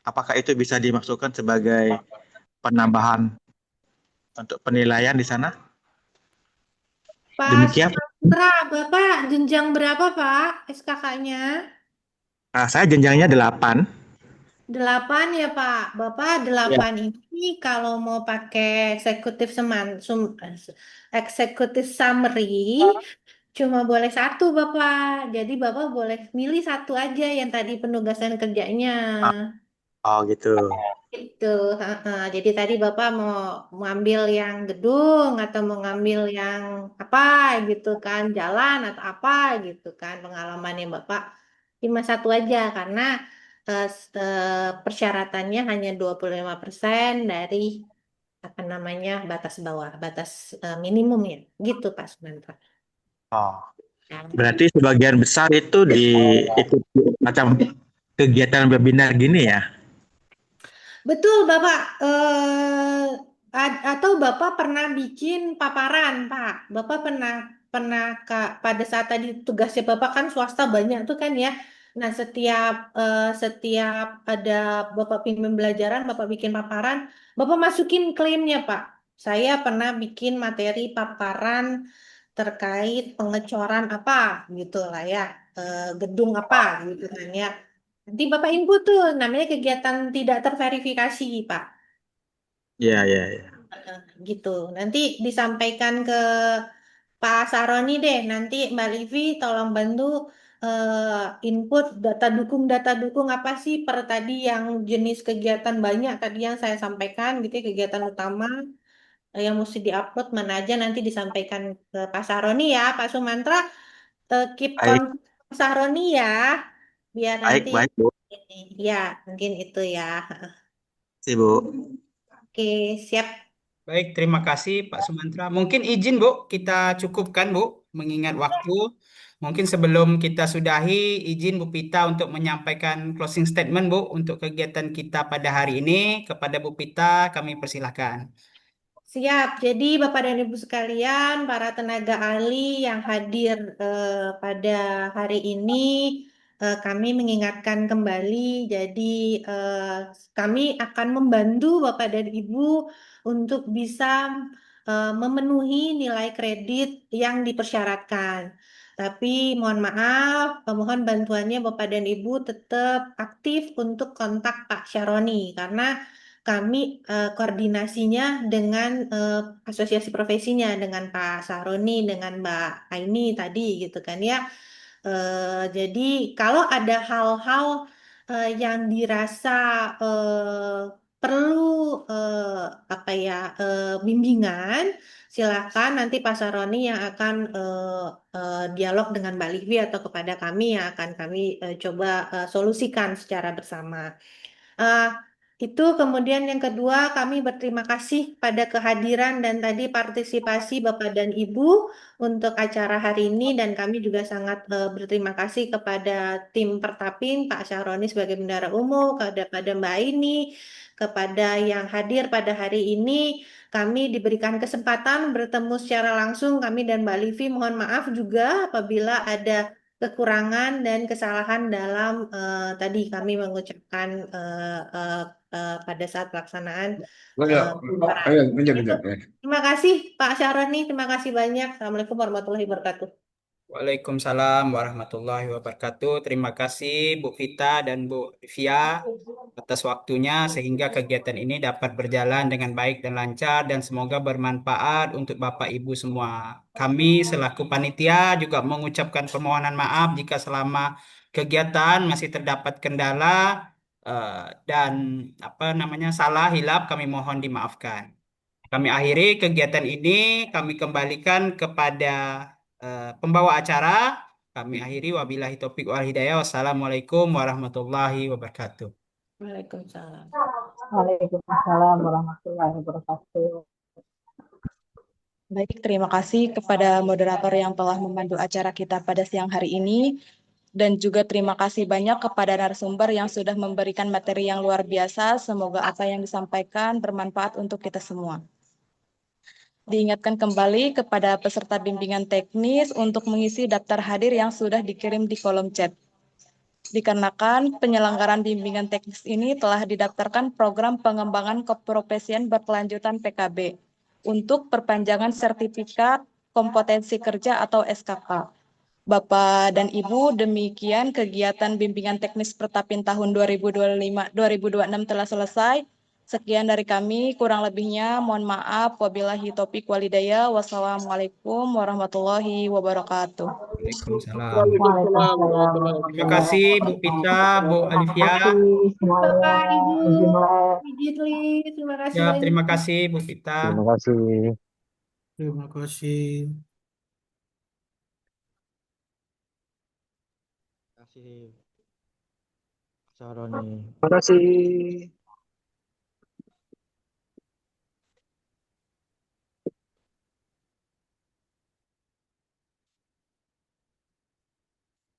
apakah itu bisa dimasukkan sebagai penambahan untuk penilaian di sana? Pak Demikian. Sumantra, Bapak jenjang berapa Pak SKK-nya? Saya jenjangnya 8. 8 ya Pak. Bapak 8 ini kalau mau pakai eksekutif summary cuma boleh satu Bapak. Jadi Bapak boleh milih satu aja yang tadi penugasan kerjanya. Oh gitu. Itu, jadi tadi Bapak mau mengambil yang gedung atau mau ngambil yang apa gitu kan, jalan atau apa gitu kan, pengalamannya Bapak cuma satu aja karena persyaratannya hanya 25% dari apa namanya batas bawah, batas minimum ya, gitu Pak Sumantra. Oh. Ya. Berarti sebagian besar itu diikuti macam kegiatan webinar gini ya? Betul, Bapak. Atau Bapak pernah bikin paparan, Pak. Bapak pernah pernah pada saat tadi tugasnya Bapak kan swasta banyak tuh kan ya. Nah, setiap ada Bapak bikin pembelajaran, Bapak bikin paparan, Bapak masukin klaimnya, Pak. Saya pernah bikin materi paparan terkait pengecoran apa gitu lah ya. Gedung apa gitu kan ya. Nanti Bapak input tuh, namanya kegiatan tidak terverifikasi, Pak. Iya, iya, iya. Gitu. Nanti disampaikan ke Pak Saroni deh. Nanti Mbak Livi tolong bantu input data dukung apa sih per tadi yang jenis kegiatan banyak tadi yang saya sampaikan gitu ya, kegiatan utama yang mesti diupload mana aja nanti disampaikan ke Pak Saroni ya, Pak Sumantra. Keep Baik, kontak Pak Saroni ya, biar baik, nanti baik, Bu. ya mungkin itu ya. Si Bu. Oke, siap. Baik, terima kasih Pak Sumantra. Mungkin izin Bu, kita cukupkan Bu, mengingat waktu. Mungkin sebelum kita sudahi, izin Bu Pita untuk menyampaikan closing statement Bu untuk kegiatan kita pada hari ini. Kepada Bu Pita, kami persilahkan. Siap. Jadi Bapak dan Ibu sekalian, para tenaga ahli yang hadir pada hari ini, kami mengingatkan kembali. Jadi eh, kami akan membantu Bapak dan Ibu untuk bisa memenuhi nilai kredit yang dipersyaratkan. Tapi mohon maaf, mohon bantuannya Bapak dan Ibu tetap aktif untuk kontak Pak Syaroni karena kami koordinasinya dengan asosiasi profesinya, dengan Pak Saroni, dengan Mbak Aini tadi gitu kan ya. Jadi kalau ada hal-hal yang dirasa perlu apa ya bimbingan, silakan nanti Pak Saroni yang akan dialog dengan Mbak Livi atau kepada kami yang akan kami coba solusikan secara bersama. Eh, itu kemudian yang kedua kami berterima kasih pada kehadiran dan tadi partisipasi Bapak dan Ibu untuk acara hari ini dan kami juga sangat berterima kasih kepada tim Pertapin, Pak Syahroni sebagai bendahara umum, kepada Mbak Aini, kepada yang hadir pada hari ini. Kami diberikan kesempatan bertemu secara langsung, kami dan Mbak Livi mohon maaf juga apabila ada kekurangan dan kesalahan dalam tadi kami mengucapkan pada saat pelaksanaan pembicaraan. Ayo, lanjut. Terima kasih Pak Syaroni, terima kasih banyak. Assalamualaikum warahmatullahi wabarakatuh. Waalaikumsalam warahmatullahi wabarakatuh. Terima kasih Bu Vita dan Bu Via atas waktunya sehingga kegiatan ini dapat berjalan dengan baik dan lancar dan semoga bermanfaat untuk Bapak Ibu semua. Kami selaku panitia juga mengucapkan permohonan maaf jika selama kegiatan masih terdapat kendala dan salah hilap kami mohon dimaafkan. Kami akhiri kegiatan ini, kami kembalikan kepada pembawa acara. Kami akhiri wabillahi taufik wal hidayah. Wassalamualaikum warahmatullahi wabarakatuh. Waalaikumsalam. Waalaikumsalam warahmatullahi wabarakatuh. Baik, terima kasih kepada moderator yang telah memandu acara kita pada siang hari ini. Dan juga terima kasih banyak kepada narasumber yang sudah memberikan materi yang luar biasa. Semoga apa yang disampaikan bermanfaat untuk kita semua. Diingatkan kembali kepada peserta bimbingan teknis untuk mengisi daftar hadir yang sudah dikirim di kolom chat. Dikarenakan penyelenggaraan bimbingan teknis ini telah didaftarkan program pengembangan keprofesian berkelanjutan PKB untuk perpanjangan sertifikat kompetensi kerja atau SKK. Bapak dan Ibu, demikian kegiatan bimbingan teknis Pertapin tahun 2025-2026 telah selesai. Sekian dari kami, kurang lebihnya mohon maaf. Wabillahi taufik walhidayah. Wassalamualaikum warahmatullahi wabarakatuh. Waalaikumsalam. Waalaikumsalam Terima kasih Bu Pita, Bu Alivia. semuanya. Bapak, Ibu, Izin les. Jitli, terima kasih Ya, banyak. terima kasih Bu Pita. Terima kasih. Terima kasih. Terima kasih, Saroni. Terima kasih.